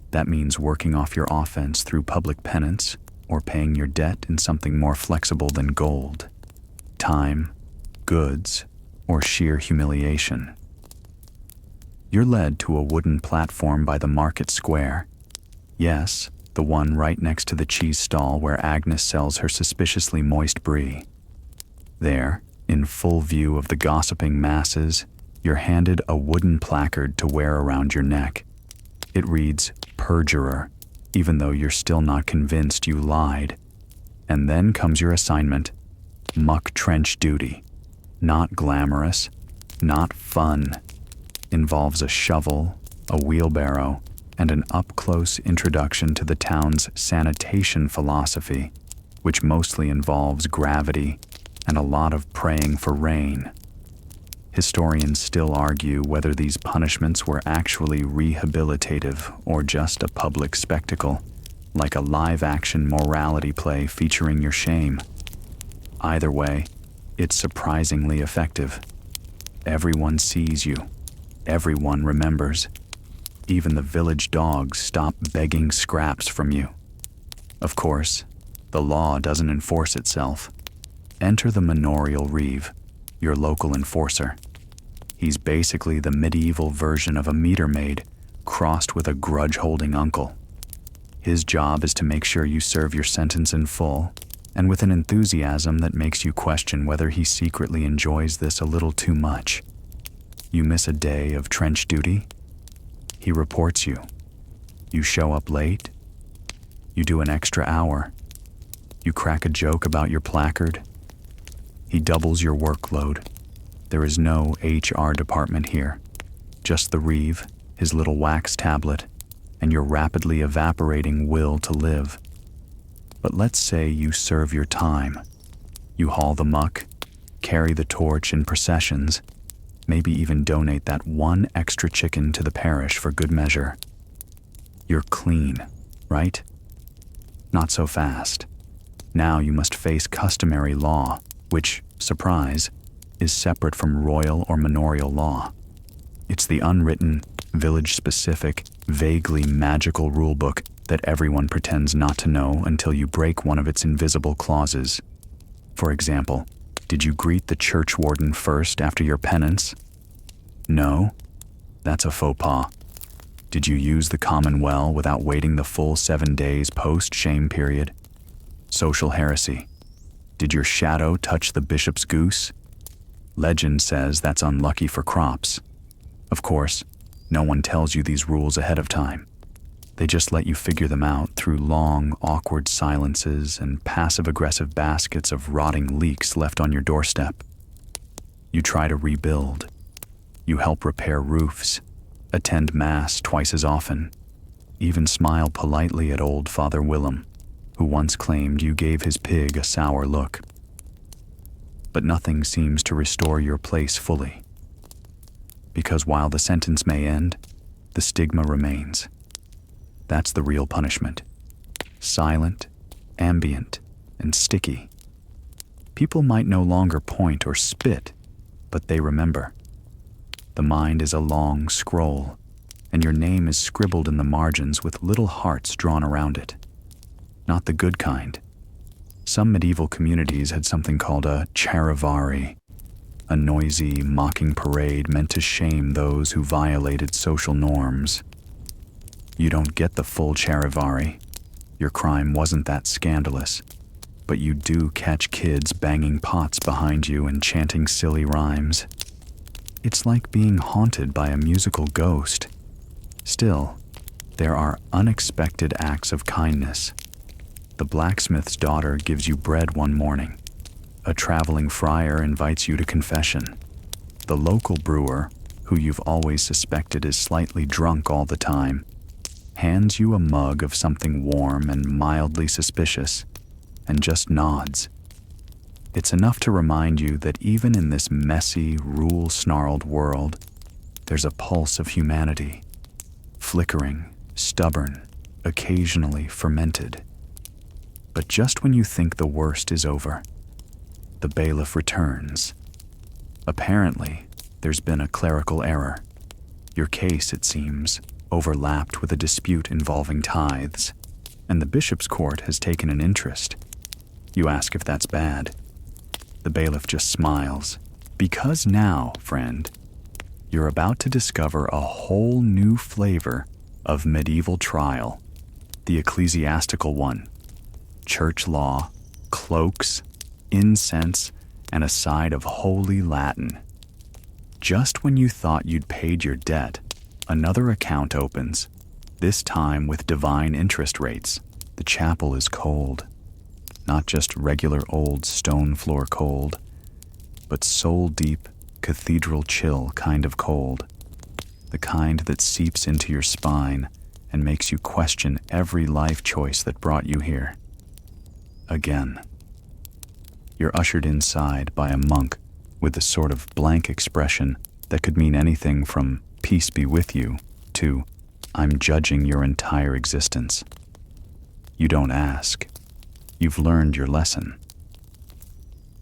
[SPEAKER 1] That means working off your offense through public penance or paying your debt in something more flexible than gold, time, goods, or sheer humiliation. You're led to a wooden platform by the market square. Yes, the one right next to the cheese stall where Agnes sells her suspiciously moist brie. There, in full view of the gossiping masses, you're handed a wooden placard to wear around your neck. It reads, "Perjurer," even though you're still not convinced you lied. And then comes your assignment, muck trench duty. Not glamorous, not fun. Involves a shovel, a wheelbarrow, and an up-close introduction to the town's sanitation philosophy, which mostly involves gravity and a lot of praying for rain. Historians still argue whether these punishments were actually rehabilitative or just a public spectacle, like a live-action morality play featuring your shame. Either way, it's surprisingly effective. Everyone sees you. Everyone remembers. Even the village dogs stop begging scraps from you. Of course, the law doesn't enforce itself. Enter the manorial reeve, your local enforcer. He's basically the medieval version of a meter maid, crossed with a grudge-holding uncle. His job is to make sure you serve your sentence in full, and with an enthusiasm that makes you question whether he secretly enjoys this a little too much. You miss a day of trench duty? He reports you. You show up late? You do an extra hour. You crack a joke about your placard? He doubles your workload. There is no HR department here. Just the reeve, his little wax tablet, and your rapidly evaporating will to live. But let's say you serve your time. You haul the muck, carry the torch in processions, maybe even donate that one extra chicken to the parish for good measure. You're clean, right? Not so fast. Now you must face customary law, which, surprise, is separate from royal or manorial law. It's the unwritten, village-specific, vaguely magical rulebook that everyone pretends not to know until you break one of its invisible clauses. For example, did you greet the church warden first after your penance? No? That's a faux pas. Did you use the common well without waiting the full 7 days post-shame period? Social heresy. Did your shadow touch the bishop's goose? Legend says that's unlucky for crops. Of course, no one tells you these rules ahead of time. They just let you figure them out through long, awkward silences and passive-aggressive baskets of rotting leeks left on your doorstep. You try to rebuild. You help repair roofs, attend Mass twice as often, even smile politely at old Father Willem, who once claimed you gave his pig a sour look. But nothing seems to restore your place fully. Because while the sentence may end, the stigma remains. That's the real punishment. Silent, ambient, and sticky. People might no longer point or spit, but they remember. The mind is a long scroll, and your name is scribbled in the margins with little hearts drawn around it. Not the good kind. Some medieval communities had something called a charivari, a noisy, mocking parade meant to shame those who violated social norms. You don't get the full charivari. Your crime wasn't that scandalous, but you do catch kids banging pots behind you and chanting silly rhymes. It's like being haunted by a musical ghost. Still, there are unexpected acts of kindness. The blacksmith's daughter gives you bread one morning. A traveling friar invites you to confession. The local brewer, who you've always suspected is slightly drunk all the time, hands you a mug of something warm and mildly suspicious, and just nods. It's enough to remind you that even in this messy, rule-snarled world, there's a pulse of humanity, flickering, stubborn, occasionally fermented. But just when you think the worst is over, the bailiff returns. Apparently, there's been a clerical error. Your case, it seems, overlapped with a dispute involving tithes, and the bishop's court has taken an interest. You ask if that's bad. The bailiff just smiles. Because now, friend, you're about to discover a whole new flavor of medieval trial, the ecclesiastical one. Church law, cloaks, incense, and a side of holy Latin. Just when you thought you'd paid your debt, another account opens, this time with divine interest rates. The chapel is cold. Not just regular old stone floor cold, but soul-deep, cathedral chill kind of cold. The kind that seeps into your spine and makes you question every life choice that brought you here. Again. You're ushered inside by a monk with a sort of blank expression that could mean anything from "peace be with you" to "I'm judging your entire existence." You don't ask. You've learned your lesson.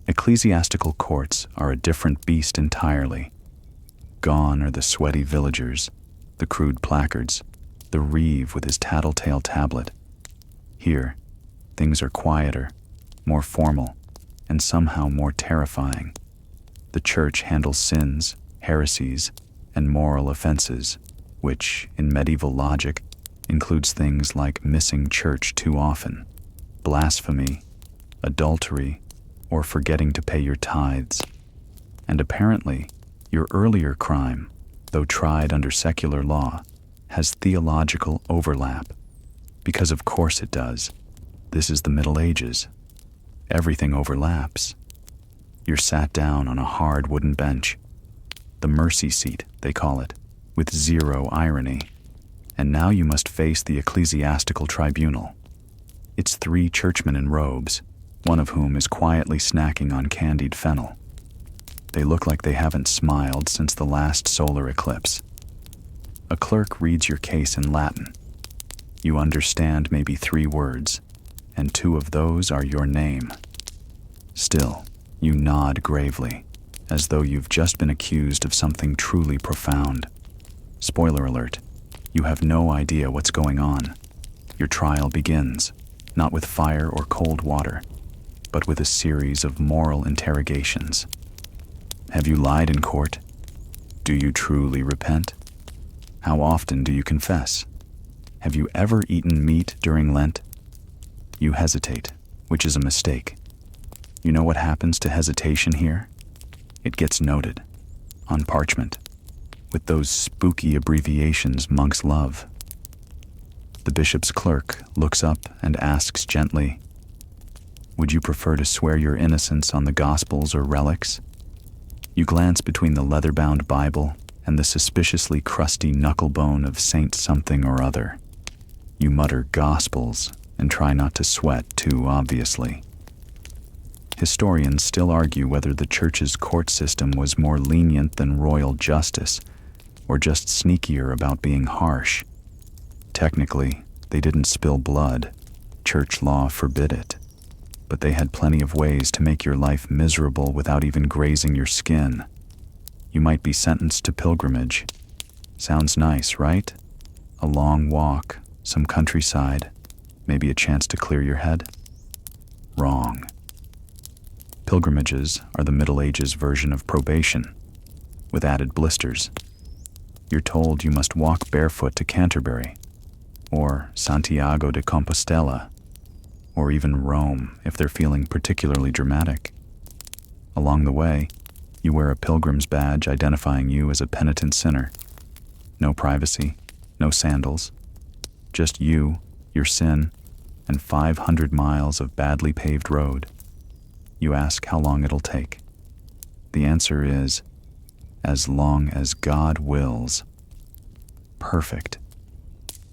[SPEAKER 1] Ecclesiastical courts are a different beast entirely. Gone are the sweaty villagers, the crude placards, the reeve with his tattletale tablet. Here, things are quieter, more formal, and somehow more terrifying. The church handles sins, heresies, and moral offenses, which, in medieval logic, includes things like missing church too often, blasphemy, adultery, or forgetting to pay your tithes. And apparently, your earlier crime, though tried under secular law, has theological overlap. Because of course it does. This is the Middle Ages. Everything overlaps. You're sat down on a hard wooden bench, the mercy seat, they call it, with zero irony, And now you must face the ecclesiastical tribunal. It's 3 churchmen in robes, one of whom is quietly snacking on candied fennel. They look like they haven't smiled since the last solar eclipse. A clerk reads your case in Latin. You understand maybe 3 words, and 2 of those are your name. Still, you nod gravely, as though you've just been accused of something truly profound. Spoiler alert, you have no idea what's going on. Your trial begins, not with fire or cold water, but with a series of moral interrogations. Have you lied in court? Do you truly repent? How often do you confess? Have you ever eaten meat during Lent? You hesitate, which is a mistake. You know what happens to hesitation here? It gets noted, on parchment, with those spooky abbreviations monks love. The bishop's clerk looks up and asks gently, "Would you prefer to swear your innocence on the Gospels or relics?" You glance between the leather-bound Bible and the suspiciously crusty knucklebone of Saint something or other. You mutter Gospels and try not to sweat too obviously. Historians still argue whether the church's court system was more lenient than royal justice, or just sneakier about being harsh. Technically, they didn't spill blood. Church law forbid it. But they had plenty of ways to make your life miserable without even grazing your skin. You might be sentenced to pilgrimage. Sounds nice, right? A long walk, some countryside, maybe a chance to clear your head? Wrong. Pilgrimages are the Middle Ages version of probation, with added blisters. You're told you must walk barefoot to Canterbury, or Santiago de Compostela, or even Rome if they're feeling particularly dramatic. Along the way, you wear a pilgrim's badge identifying you as a penitent sinner. No privacy, no sandals, just you, your sin, and 500 miles of badly paved road. You ask how long it'll take. The answer is, as long as God wills. Perfect.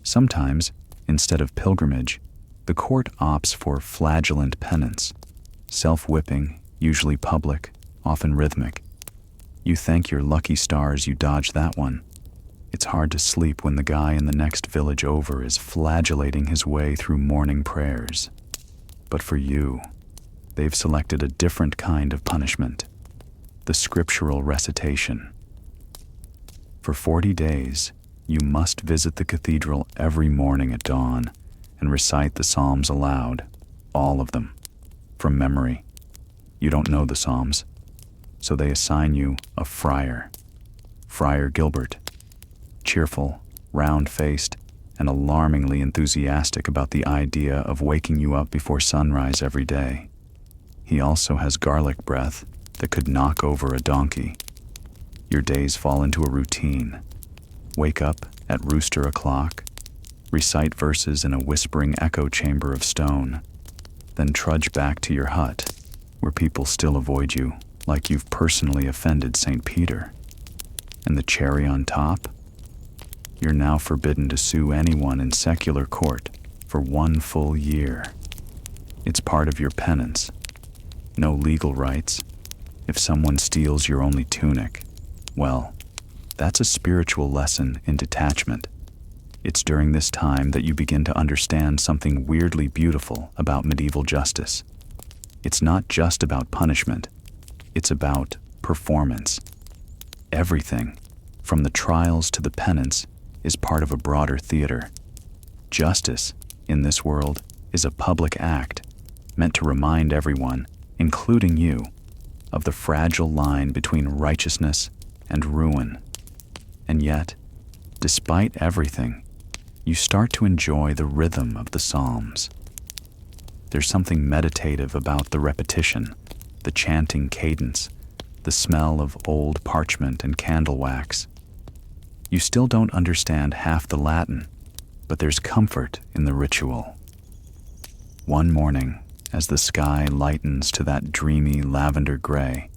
[SPEAKER 1] Sometimes, instead of pilgrimage, the court opts for flagellant penance, self-whipping, usually public, often rhythmic. You thank your lucky stars you dodged that one. It's hard to sleep when the guy in the next village over is flagellating his way through morning prayers. But for you, they've selected a different kind of punishment, the scriptural recitation. For 40 days, you must visit the cathedral every morning at dawn and recite the Psalms aloud, all of them, from memory. You don't know the Psalms, so they assign you a friar, Friar Gilbert, cheerful, round-faced, and alarmingly enthusiastic about the idea of waking you up before sunrise every day. He also has garlic breath that could knock over a donkey. Your days fall into a routine. Wake up at rooster o'clock, recite verses in a whispering echo chamber of stone, then trudge back to your hut, where people still avoid you like you've personally offended St. Peter. And the cherry on top? You're now forbidden to sue anyone in secular court for 1 full year. It's part of your penance. No legal rights. If someone steals your only tunic, well, that's a spiritual lesson in detachment. It's during this time that you begin to understand something weirdly beautiful about medieval justice. It's not just about punishment. It's about performance. Everything, from the trials to the penance, is part of a broader theater. Justice, in this world, is a public act meant to remind everyone, including you, of the fragile line between righteousness and ruin. And yet, despite everything, you start to enjoy the rhythm of the Psalms. There's something meditative about the repetition, the chanting cadence, the smell of old parchment and candle wax. You still don't understand half the Latin, but there's comfort in the ritual. One morning, as the sky lightens to that dreamy lavender gray,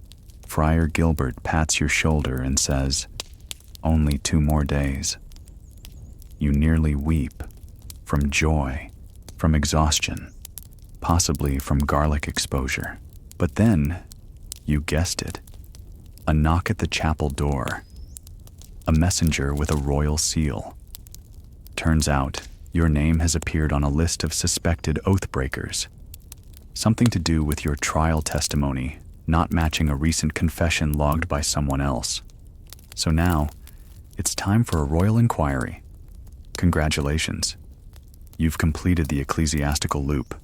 [SPEAKER 1] Friar Gilbert pats your shoulder and says, "Only 2 more days." you nearly weep. From joy, from exhaustion, possibly from garlic exposure. But then, you guessed it, a knock at the chapel door. A messenger with a royal seal. Turns out, your name has appeared on a list of suspected oath breakers. Something to do with your trial testimony not matching a recent confession logged by someone else. So now, it's time for a royal inquiry. Congratulations. You've completed the ecclesiastical loop.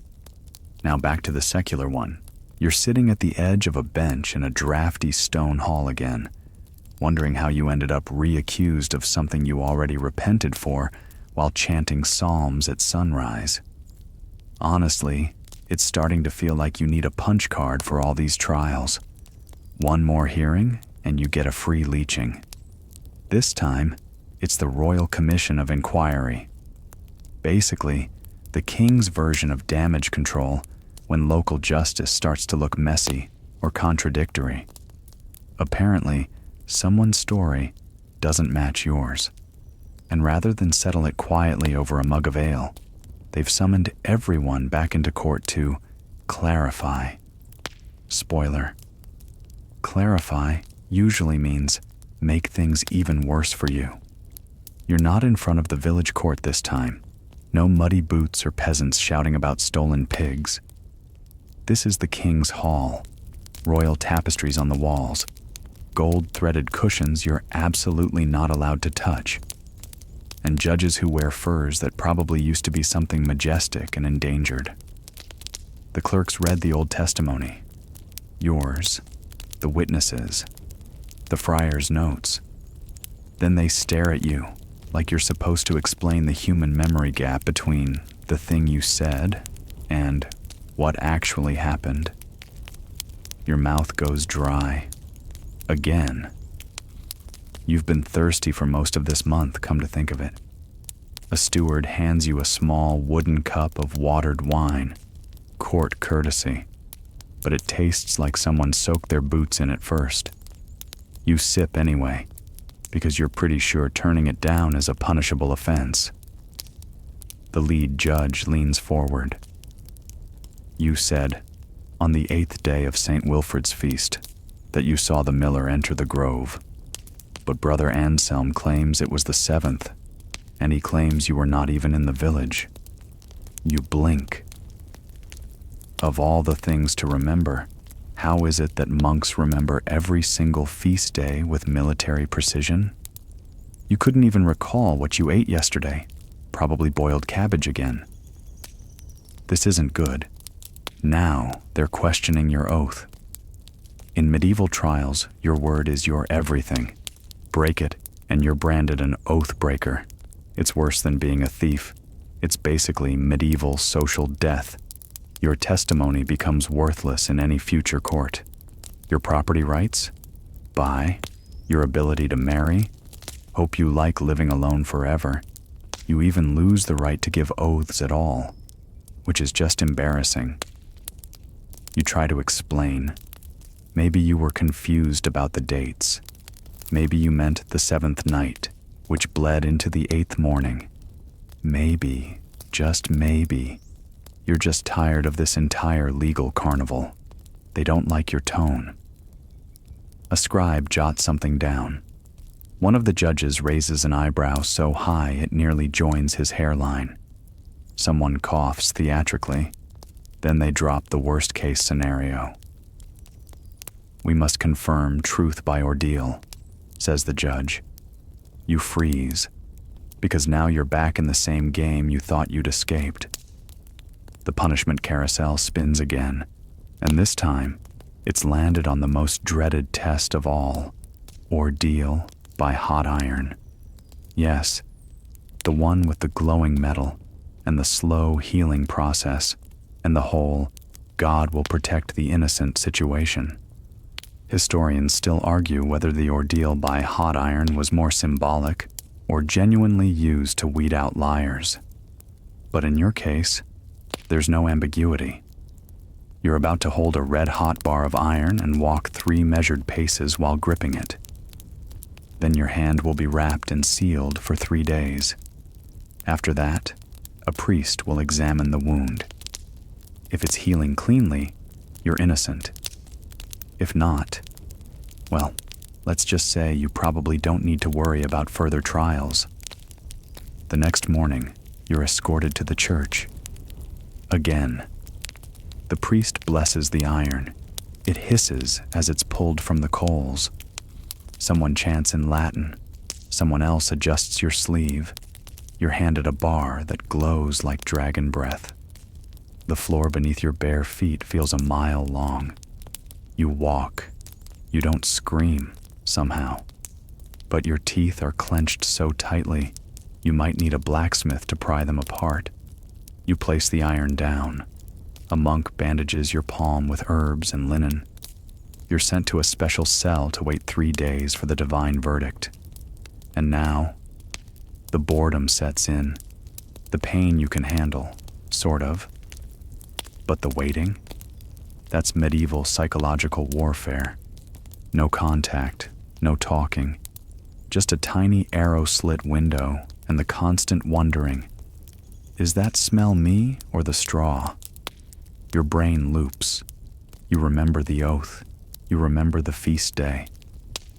[SPEAKER 1] Now back to the secular one. You're sitting at the edge of a bench in a drafty stone hall again, wondering how you ended up re-accused of something you already repented for while chanting psalms at sunrise. Honestly, it's starting to feel like you need a punch card for all these trials. One more hearing, and you get a free leeching. This time, it's the Royal Commission of Inquiry. Basically, the king's version of damage control when local justice starts to look messy or contradictory. Apparently, someone's story doesn't match yours. And rather than settle it quietly over a mug of ale, they've summoned everyone back into court to clarify. Spoiler. Clarify usually means make things even worse for you. You're not in front of the village court this time. No muddy boots or peasants shouting about stolen pigs. This is the king's hall. Royal tapestries on the walls. Gold-threaded cushions you're absolutely not allowed to touch. And judges who wear furs that probably used to be something majestic and endangered. The clerks read the old testimony. Yours, the witnesses, the friar's notes. Then they stare at you like you're supposed to explain the human memory gap between the thing you said and what actually happened. Your mouth goes dry. Again. You've been thirsty for most of this month, come to think of it. A steward hands you a small wooden cup of watered wine, court courtesy, but it tastes like someone soaked their boots in it first. You sip anyway, because you're pretty sure turning it down is a punishable offense. The lead judge leans forward. You said, on the 8th day of St. Wilfrid's feast, that you saw the miller enter the grove. But Brother Anselm claims it was the 7th, and he claims you were not even in the village. You blink. Of all the things to remember, how is it that monks remember every single feast day with military precision? You couldn't even recall what you ate yesterday, probably boiled cabbage again. This isn't good. Now they're questioning your oath. In medieval trials, your word is your everything. Break it, and you're branded an oath breaker. It's worse than being a thief. It's basically medieval social death. Your testimony becomes worthless in any future court. Your property rights? Bye. Your ability to marry? Hope you like living alone forever. You even lose the right to give oaths at all, which is just embarrassing. You try to explain. Maybe you were confused about the dates. Maybe you meant the 7th night, which bled into the 8th morning. Maybe, just maybe, you're just tired of this entire legal carnival. They don't like your tone. A scribe jots something down. One of the judges raises an eyebrow so high it nearly joins his hairline. Someone coughs theatrically. Then they drop the worst-case scenario. We must confirm truth by ordeal, says the judge. You freeze, because now you're back in the same game you thought you'd escaped. The punishment carousel spins again, and this time, it's landed on the most dreaded test of all, ordeal by hot iron. Yes, the one with the glowing metal and the slow healing process and the whole God will protect the innocent situation. Historians still argue whether the ordeal by hot iron was more symbolic or genuinely used to weed out liars. But in your case, there's no ambiguity. You're about to hold a red-hot bar of iron and walk 3 measured paces while gripping it. Then your hand will be wrapped and sealed for 3 days. After that, a priest will examine the wound. If it's healing cleanly, you're innocent. If not, well, let's just say you probably don't need to worry about further trials. The next morning, you're escorted to the church. Again. The priest blesses the iron. It hisses as it's pulled from the coals. Someone chants in Latin. Someone else adjusts your sleeve. You're handed a bar that glows like dragon breath. The floor beneath your bare feet feels a mile long. You walk. You don't scream, somehow. But your teeth are clenched so tightly, you might need a blacksmith to pry them apart. You place the iron down. A monk bandages your palm with herbs and linen. You're sent to a special cell to wait 3 days for the divine verdict. And now, the boredom sets in. The pain you can handle, sort of. But the waiting? That's medieval psychological warfare. No contact, no talking. Just a tiny arrow-slit window and the constant wondering, is that smell me or the straw? Your brain loops. You remember the oath. You remember the feast day.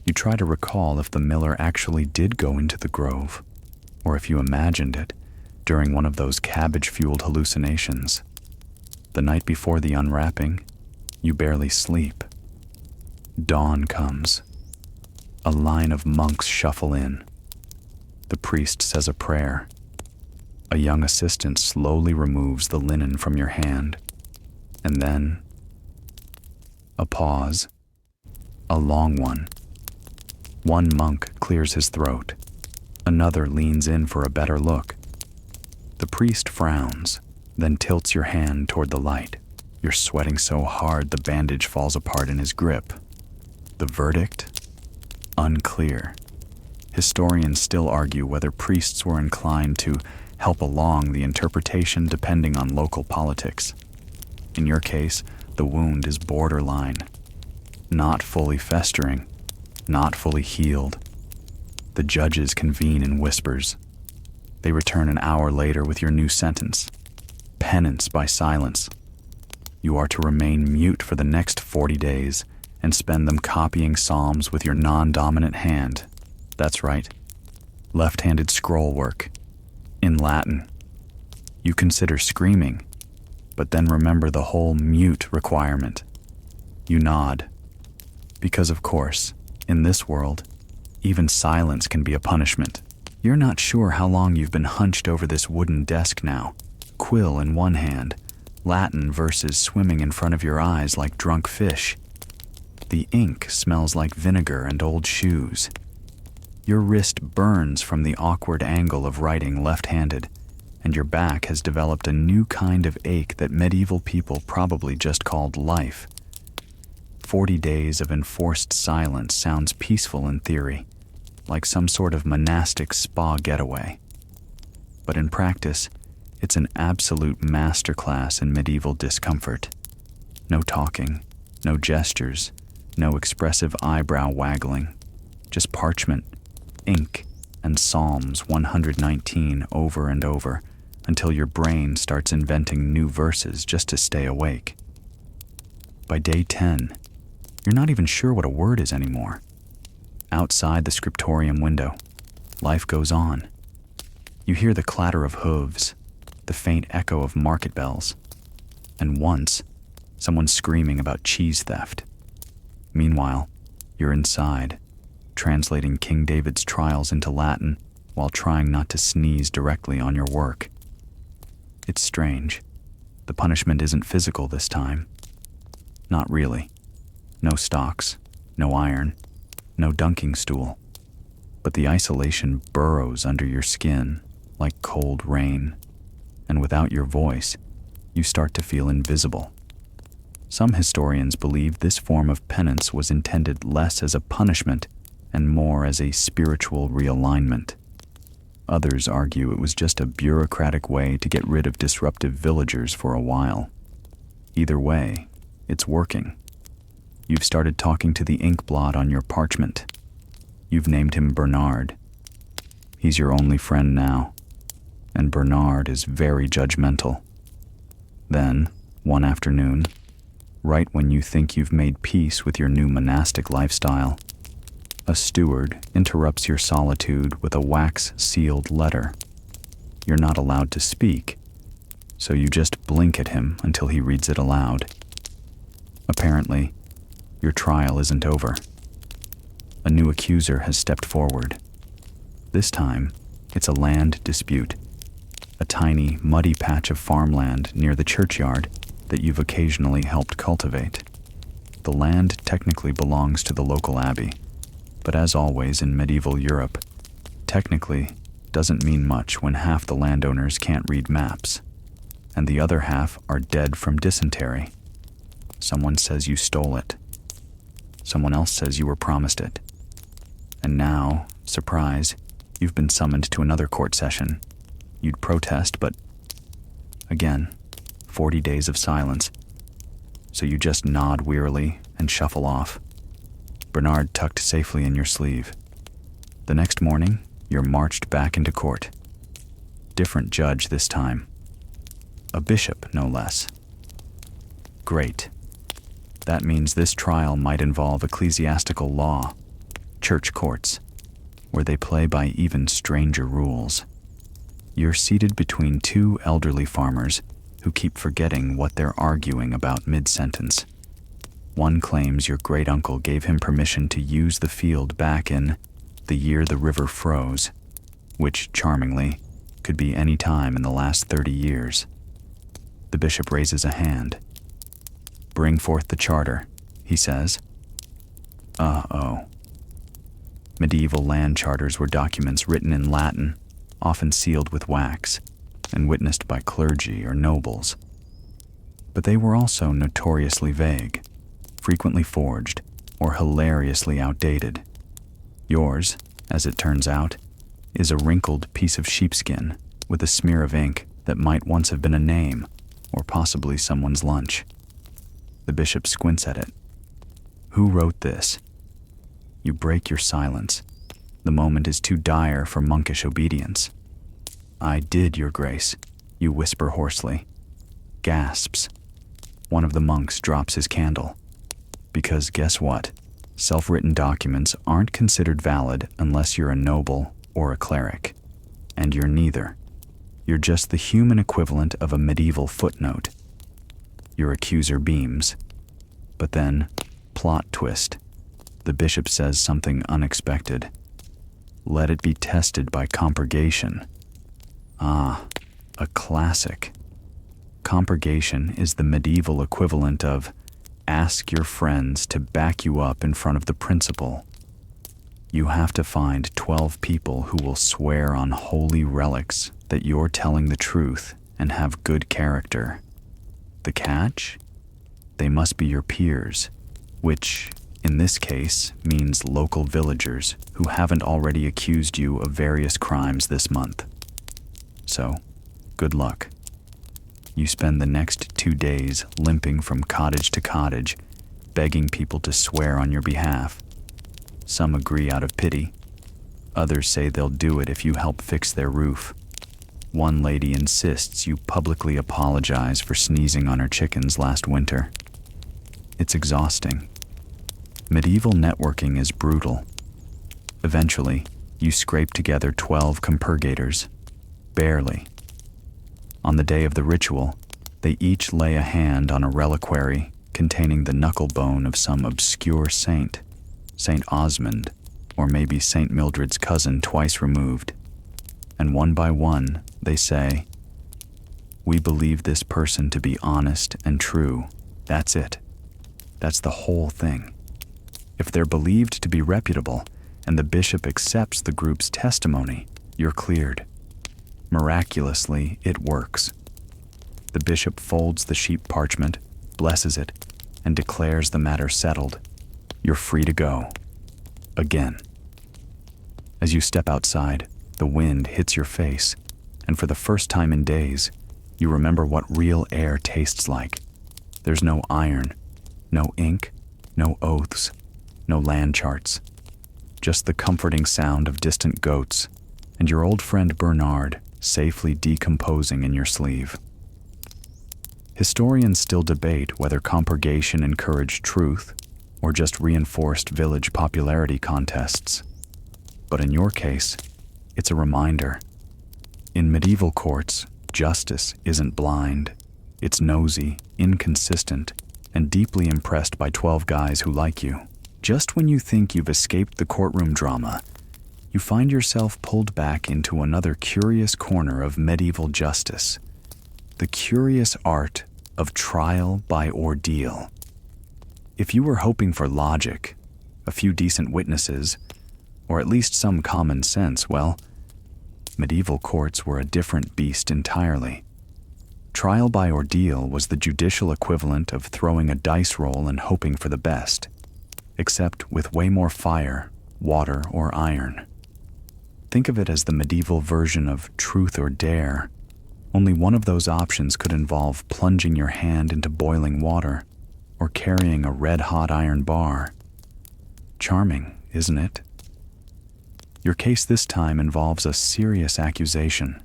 [SPEAKER 1] You try to recall if the miller actually did go into the grove, or if you imagined it during one of those cabbage-fueled hallucinations. The night before the unwrapping, you barely sleep. Dawn comes. A line of monks shuffle in. The priest says a prayer. A young assistant slowly removes the linen from your hand. And then, a pause. A long one. One monk clears his throat. Another leans in for a better look. The priest frowns, then tilts your hand toward the light. You're sweating so hard the bandage falls apart in his grip. The verdict? Unclear. Historians still argue whether priests were inclined to help along the interpretation depending on local politics. In your case, the wound is borderline. Not fully festering, not fully healed. The judges convene in whispers. They return an hour later with your new sentence. Penance by silence. You are to remain mute for the next 40 days and spend them copying psalms with your non-dominant hand. That's right. Left-handed scroll work. In Latin. You consider screaming, but then remember the whole mute requirement. You nod. Because of course, in this world, even silence can be a punishment. You're not sure how long you've been hunched over this wooden desk now, quill in one hand, Latin verses swimming in front of your eyes like drunk fish. The ink smells like vinegar and old shoes. Your wrist burns from the awkward angle of writing left-handed, and your back has developed a new kind of ache that medieval people probably just called life. 40 days of enforced silence sounds peaceful in theory, like some sort of monastic spa getaway. But in practice, it's an absolute masterclass in medieval discomfort. No talking, no gestures, no expressive eyebrow waggling, just parchment, ink, and Psalms 119 over and over until your brain starts inventing new verses just to stay awake. By day 10, you're not even sure what a word is anymore. Outside the scriptorium window, life goes on. You hear the clatter of hooves, the faint echo of market bells, and once, someone screaming about cheese theft. Meanwhile, you're inside, translating King David's trials into Latin while trying not to sneeze directly on your work. It's strange. The punishment isn't physical this time. Not really. No stocks, no iron, no dunking stool. But the isolation burrows under your skin like cold rain, and without your voice, you start to feel invisible. Some historians believe this form of penance was intended less as a punishment and more as a spiritual realignment. Others argue it was just a bureaucratic way to get rid of disruptive villagers for a while. Either way, it's working. You've started talking to the ink blot on your parchment. You've named him Bernard. He's your only friend now. and Bernard is very judgmental. Then, one afternoon, right when you think you've made peace with your new monastic lifestyle, a steward interrupts your solitude with a wax-sealed letter. You're not allowed to speak, so you just blink at him until he reads it aloud. Apparently, your trial isn't over. A new accuser has stepped forward. This time, it's a land dispute, a tiny, muddy patch of farmland near the churchyard that you've occasionally helped cultivate. The land technically belongs to the local abbey, but as always in medieval Europe, technically doesn't mean much when half the landowners can't read maps, and the other half are dead from dysentery. Someone says you stole it. Someone else says you were promised it. And now, surprise, you've been summoned to another court session. You'd protest, but again, 40 days of silence. So you just nod wearily and shuffle off, Bernard tucked safely in your sleeve. The next morning, you're marched back into court. Different judge this time. A bishop, no less. Great. That means this trial might involve ecclesiastical law, church courts, where they play by even stranger rules. You're seated between two elderly farmers who keep forgetting what they're arguing about mid-sentence. One claims your great-uncle gave him permission to use the field back in the year the river froze, which, charmingly, could be any time in the last 30 years. The bishop raises a hand. "Bring forth the charter," he says. Uh-oh. Medieval land charters were documents written in Latin, often sealed with wax, and witnessed by clergy or nobles. But they were also notoriously vague, frequently forged, or hilariously outdated. Yours, as it turns out, is a wrinkled piece of sheepskin with a smear of ink that might once have been a name, or possibly someone's lunch. The bishop squints at it. Who wrote this? You break your silence. The moment is too dire for monkish obedience. I did, Your Grace, you whisper hoarsely. Gasps. One of the monks drops his candle. Because guess what? Self-written documents aren't considered valid unless you're a noble or a cleric. And you're neither. You're just the human equivalent of a medieval footnote. Your accuser beams. But then, plot twist. The bishop says something unexpected. Let it be tested by compurgation. Ah, a classic. Compurgation is the medieval equivalent of ask your friends to back you up in front of the principal. You have to find 12 people who will swear on holy relics that you're telling the truth and have good character. The catch? They must be your peers, which, in this case, means local villagers who haven't already accused you of various crimes this month. So, good luck. You spend the next 2 days limping from cottage to cottage, begging people to swear on your behalf. Some agree out of pity. Others say they'll do it if you help fix their roof. One lady insists you publicly apologize for sneezing on her chickens last winter. It's exhausting. Medieval networking is brutal. Eventually, you scrape together 12 compurgators. Barely. On the day of the ritual, they each lay a hand on a reliquary containing the knuckle bone of some obscure saint, Saint Osmond, or maybe Saint Mildred's cousin twice removed. And one by one, they say, "We believe this person to be honest and true. That's it. That's the whole thing." If they're believed to be reputable, and the bishop accepts the group's testimony, you're cleared. Miraculously, it works. The bishop folds the sheep parchment, blesses it, and declares the matter settled. You're free to go. Again. As you step outside, the wind hits your face, and for the first time in days, you remember what real air tastes like. There's no iron, no ink, no oaths, no land charts. Just the comforting sound of distant goats, and your old friend Bernard safely decomposing in your sleeve. Historians still debate whether compurgation encouraged truth or just reinforced village popularity contests. But in your case, it's a reminder. In medieval courts, justice isn't blind. It's nosy, inconsistent, and deeply impressed by 12 guys who like you. Just when you think you've escaped the courtroom drama, you find yourself pulled back into another curious corner of medieval justice, the curious art of trial by ordeal. If you were hoping for logic, a few decent witnesses, or at least some common sense, well, medieval courts were a different beast entirely. Trial by ordeal was the judicial equivalent of throwing a dice roll and hoping for the best, except with way more fire, water, or iron. Think of it as the medieval version of truth or dare. Only one of those options could involve plunging your hand into boiling water or carrying a red-hot iron bar. Charming, isn't it? Your case this time involves a serious accusation,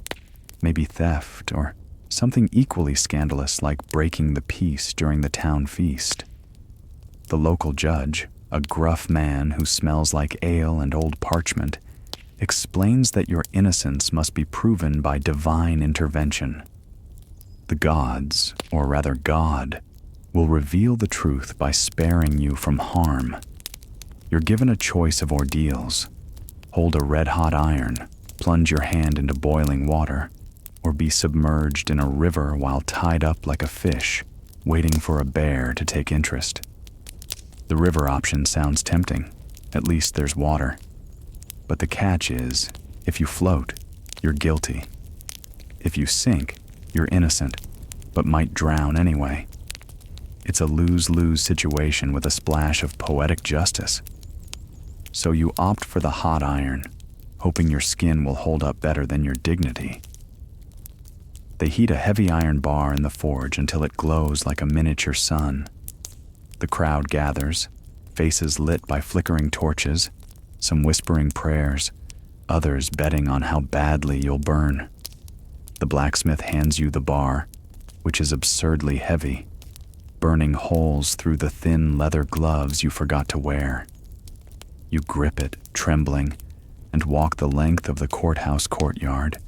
[SPEAKER 1] maybe theft or something equally scandalous like breaking the peace during the town feast. The local judge, a gruff man who smells like ale and old parchment, explains that your innocence must be proven by divine intervention. The gods, or rather God, will reveal the truth by sparing you from harm. You're given a choice of ordeals. Hold a red-hot iron, plunge your hand into boiling water, or be submerged in a river while tied up like a fish, waiting for a bear to take interest. The river option sounds tempting. At least there's water. But the catch is, if you float, you're guilty. If you sink, you're innocent, but might drown anyway. It's a lose-lose situation with a splash of poetic justice. So you opt for the hot iron, hoping your skin will hold up better than your dignity. They heat a heavy iron bar in the forge until it glows like a miniature sun. The crowd gathers, faces lit by flickering torches, some whispering prayers, others betting on how badly you'll burn. The blacksmith hands you the bar, which is absurdly heavy, burning holes through the thin leather gloves you forgot to wear. You grip it, trembling, and walk the length of the courthouse courtyard.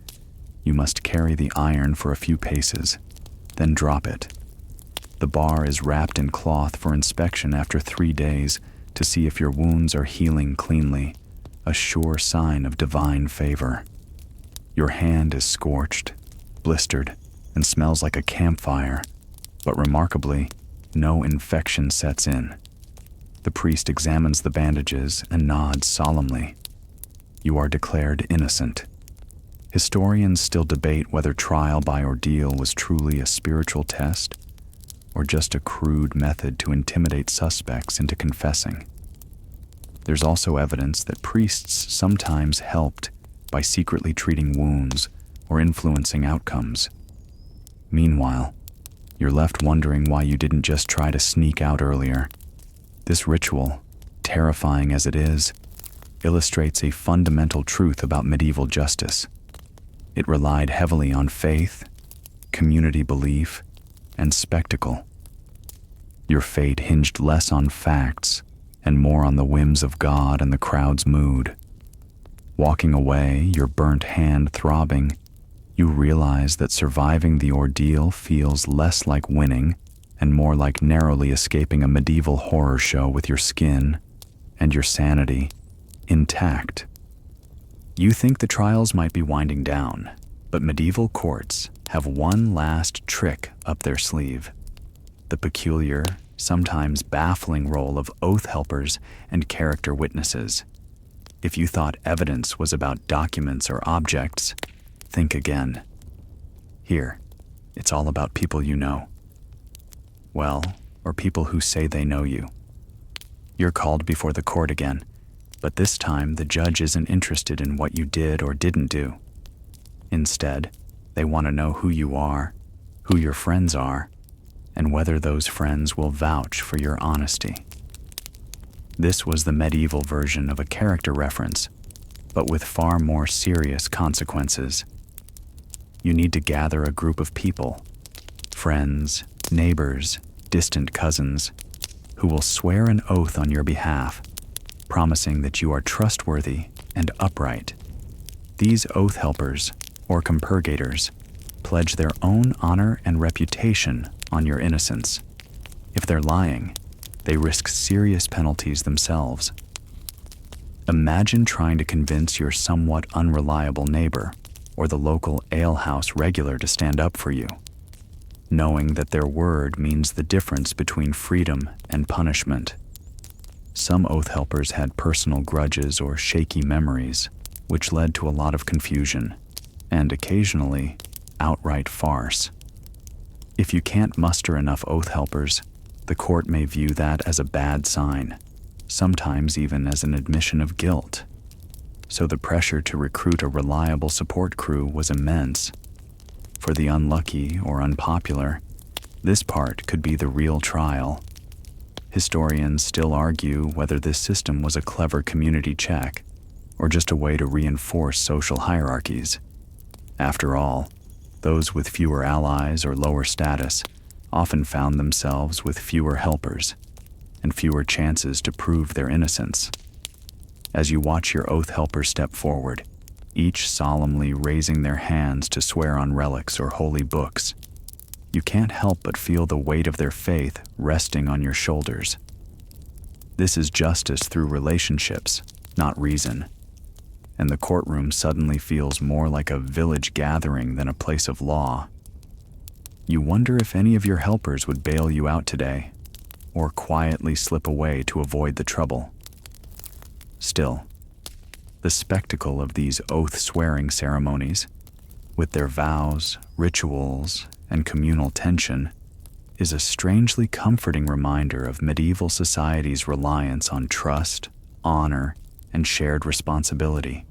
[SPEAKER 1] You must carry the iron for a few paces, then drop it. The bar is wrapped in cloth for inspection after 3 days to see if your wounds are healing cleanly, a sure sign of divine favor. Your hand is scorched, blistered, and smells like a campfire, but remarkably, no infection sets in. The priest examines the bandages and nods solemnly. You are declared innocent. Historians still debate whether trial by ordeal was truly a spiritual test or just a crude method to intimidate suspects into confessing. There's also evidence that priests sometimes helped by secretly treating wounds or influencing outcomes. Meanwhile, you're left wondering why you didn't just try to sneak out earlier. This ritual, terrifying as it is, illustrates a fundamental truth about medieval justice. It relied heavily on faith, community belief, and spectacle. Your fate hinged less on facts and more on the whims of God and the crowd's mood. Walking away, your burnt hand throbbing, you realize that surviving the ordeal feels less like winning and more like narrowly escaping a medieval horror show with your skin and your sanity intact. You think the trials might be winding down, but medieval courts have one last trick up their sleeve: the peculiar, sometimes baffling role of oath helpers and character witnesses. If you thought evidence was about documents or objects, think again. Here, it's all about people you know. Well, or people who say they know you. You're called before the court again, but this time the judge isn't interested in what you did or didn't do. Instead, they want to know who you are, who your friends are, and whether those friends will vouch for your honesty. This was the medieval version of a character reference, but with far more serious consequences. You need to gather a group of people, friends, neighbors, distant cousins, who will swear an oath on your behalf, promising that you are trustworthy and upright. These oath helpers, or compurgators, pledge their own honor and reputation on your innocence. If they're lying, they risk serious penalties themselves. Imagine trying to convince your somewhat unreliable neighbor or the local alehouse regular to stand up for you, knowing that their word means the difference between freedom and punishment. Some oath helpers had personal grudges or shaky memories, which led to a lot of confusion, and occasionally, outright farce. If you can't muster enough oath helpers, the court may view that as a bad sign, sometimes even as an admission of guilt. So the pressure to recruit a reliable support crew was immense. For the unlucky or unpopular, this part could be the real trial. Historians still argue whether this system was a clever community check or just a way to reinforce social hierarchies. After all, those with fewer allies or lower status often found themselves with fewer helpers and fewer chances to prove their innocence. As you watch your oath helpers step forward, each solemnly raising their hands to swear on relics or holy books, you can't help but feel the weight of their faith resting on your shoulders. This is justice through relationships, not reason, and the courtroom suddenly feels more like a village gathering than a place of law. You wonder if any of your helpers would bail you out today, or quietly slip away to avoid the trouble. Still, the spectacle of these oath-swearing ceremonies, with their vows, rituals, and communal tension, is a strangely comforting reminder of medieval society's reliance on trust, honor, and shared responsibility.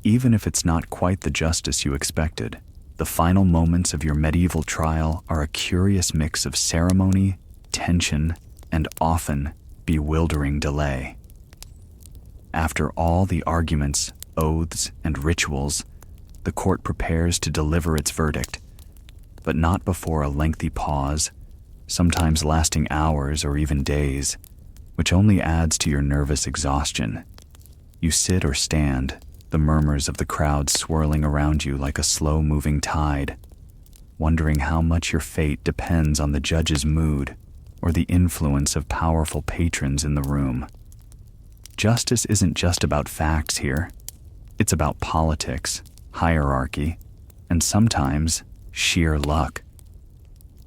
[SPEAKER 1] Even if it's not quite the justice you expected, the final moments of your medieval trial are a curious mix of ceremony, tension, and often bewildering delay. After all the arguments, oaths, and rituals, the court prepares to deliver its verdict, but not before a lengthy pause, sometimes lasting hours or even days, which only adds to your nervous exhaustion. You sit or stand, the murmurs of the crowd swirling around you like a slow-moving tide, wondering how much your fate depends on the judge's mood or the influence of powerful patrons in the room. Justice isn't just about facts here. It's about politics, hierarchy, and sometimes sheer luck.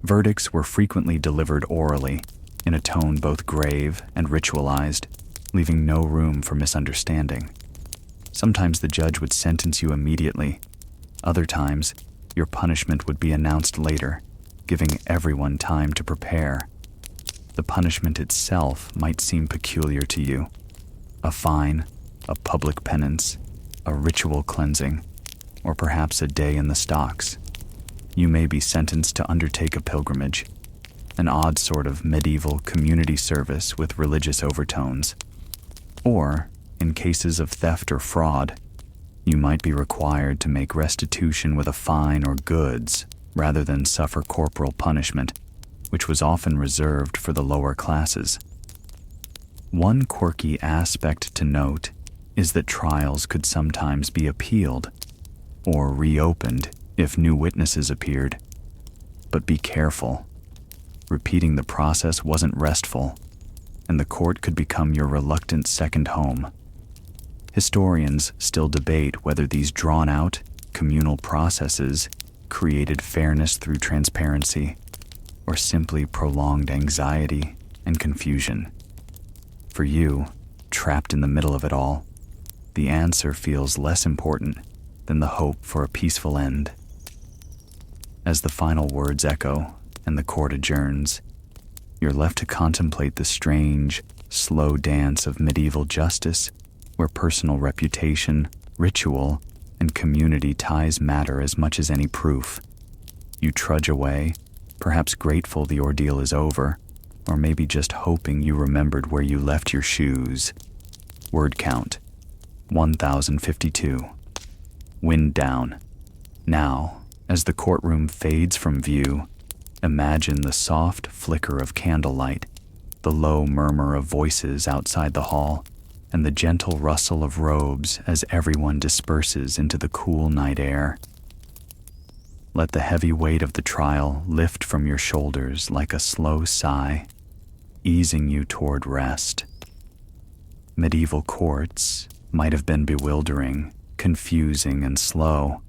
[SPEAKER 1] Verdicts were frequently delivered orally, in a tone both grave and ritualized, leaving no room for misunderstanding. Sometimes the judge would sentence you immediately. Other times, your punishment would be announced later, giving everyone time to prepare. The punishment itself might seem peculiar to you. A fine, a public penance, a ritual cleansing, or perhaps a day in the stocks. You may be sentenced to undertake a pilgrimage, an odd sort of medieval community service with religious overtones. Or, in cases of theft or fraud, you might be required to make restitution with a fine or goods rather than suffer corporal punishment, which was often reserved for the lower classes. One quirky aspect to note is that trials could sometimes be appealed or reopened if new witnesses appeared. But be careful. Repeating the process wasn't restful, and the court could become your reluctant second home. Historians still debate whether these drawn-out, communal processes created fairness through transparency, or simply prolonged anxiety and confusion. For you, trapped in the middle of it all, the answer feels less important than the hope for a peaceful end. As the final words echo and the court adjourns, you're left to contemplate the strange, slow dance of medieval justice, where personal reputation, ritual, and community ties matter as much as any proof. You trudge away, perhaps grateful the ordeal is over, or maybe just hoping you remembered where you left your shoes. Word count, 1052. Wind down. Now, As the courtroom fades from view, imagine the soft flicker of candlelight, the low murmur of voices outside the hall, and the gentle rustle of robes as everyone disperses into the cool night air. Let the heavy weight of the trial lift from your shoulders like a slow sigh, easing you toward rest. Medieval courts might have been bewildering, confusing, and slow,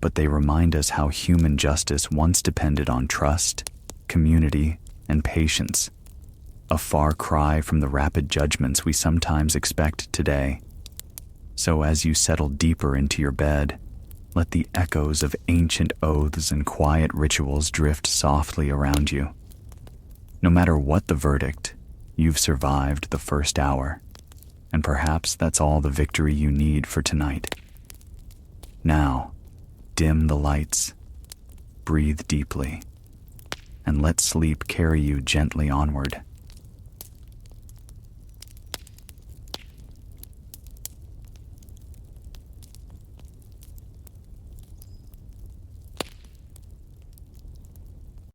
[SPEAKER 1] but they remind us how human justice once depended on trust, community, and patience, a far cry from the rapid judgments we sometimes expect today. So as you settle deeper into your bed, let the echoes of ancient oaths and quiet rituals drift softly around you. No matter what the verdict, you've survived the first hour, and perhaps that's all the victory you need for tonight. Now, dim the lights, breathe deeply, and let sleep carry you gently onward.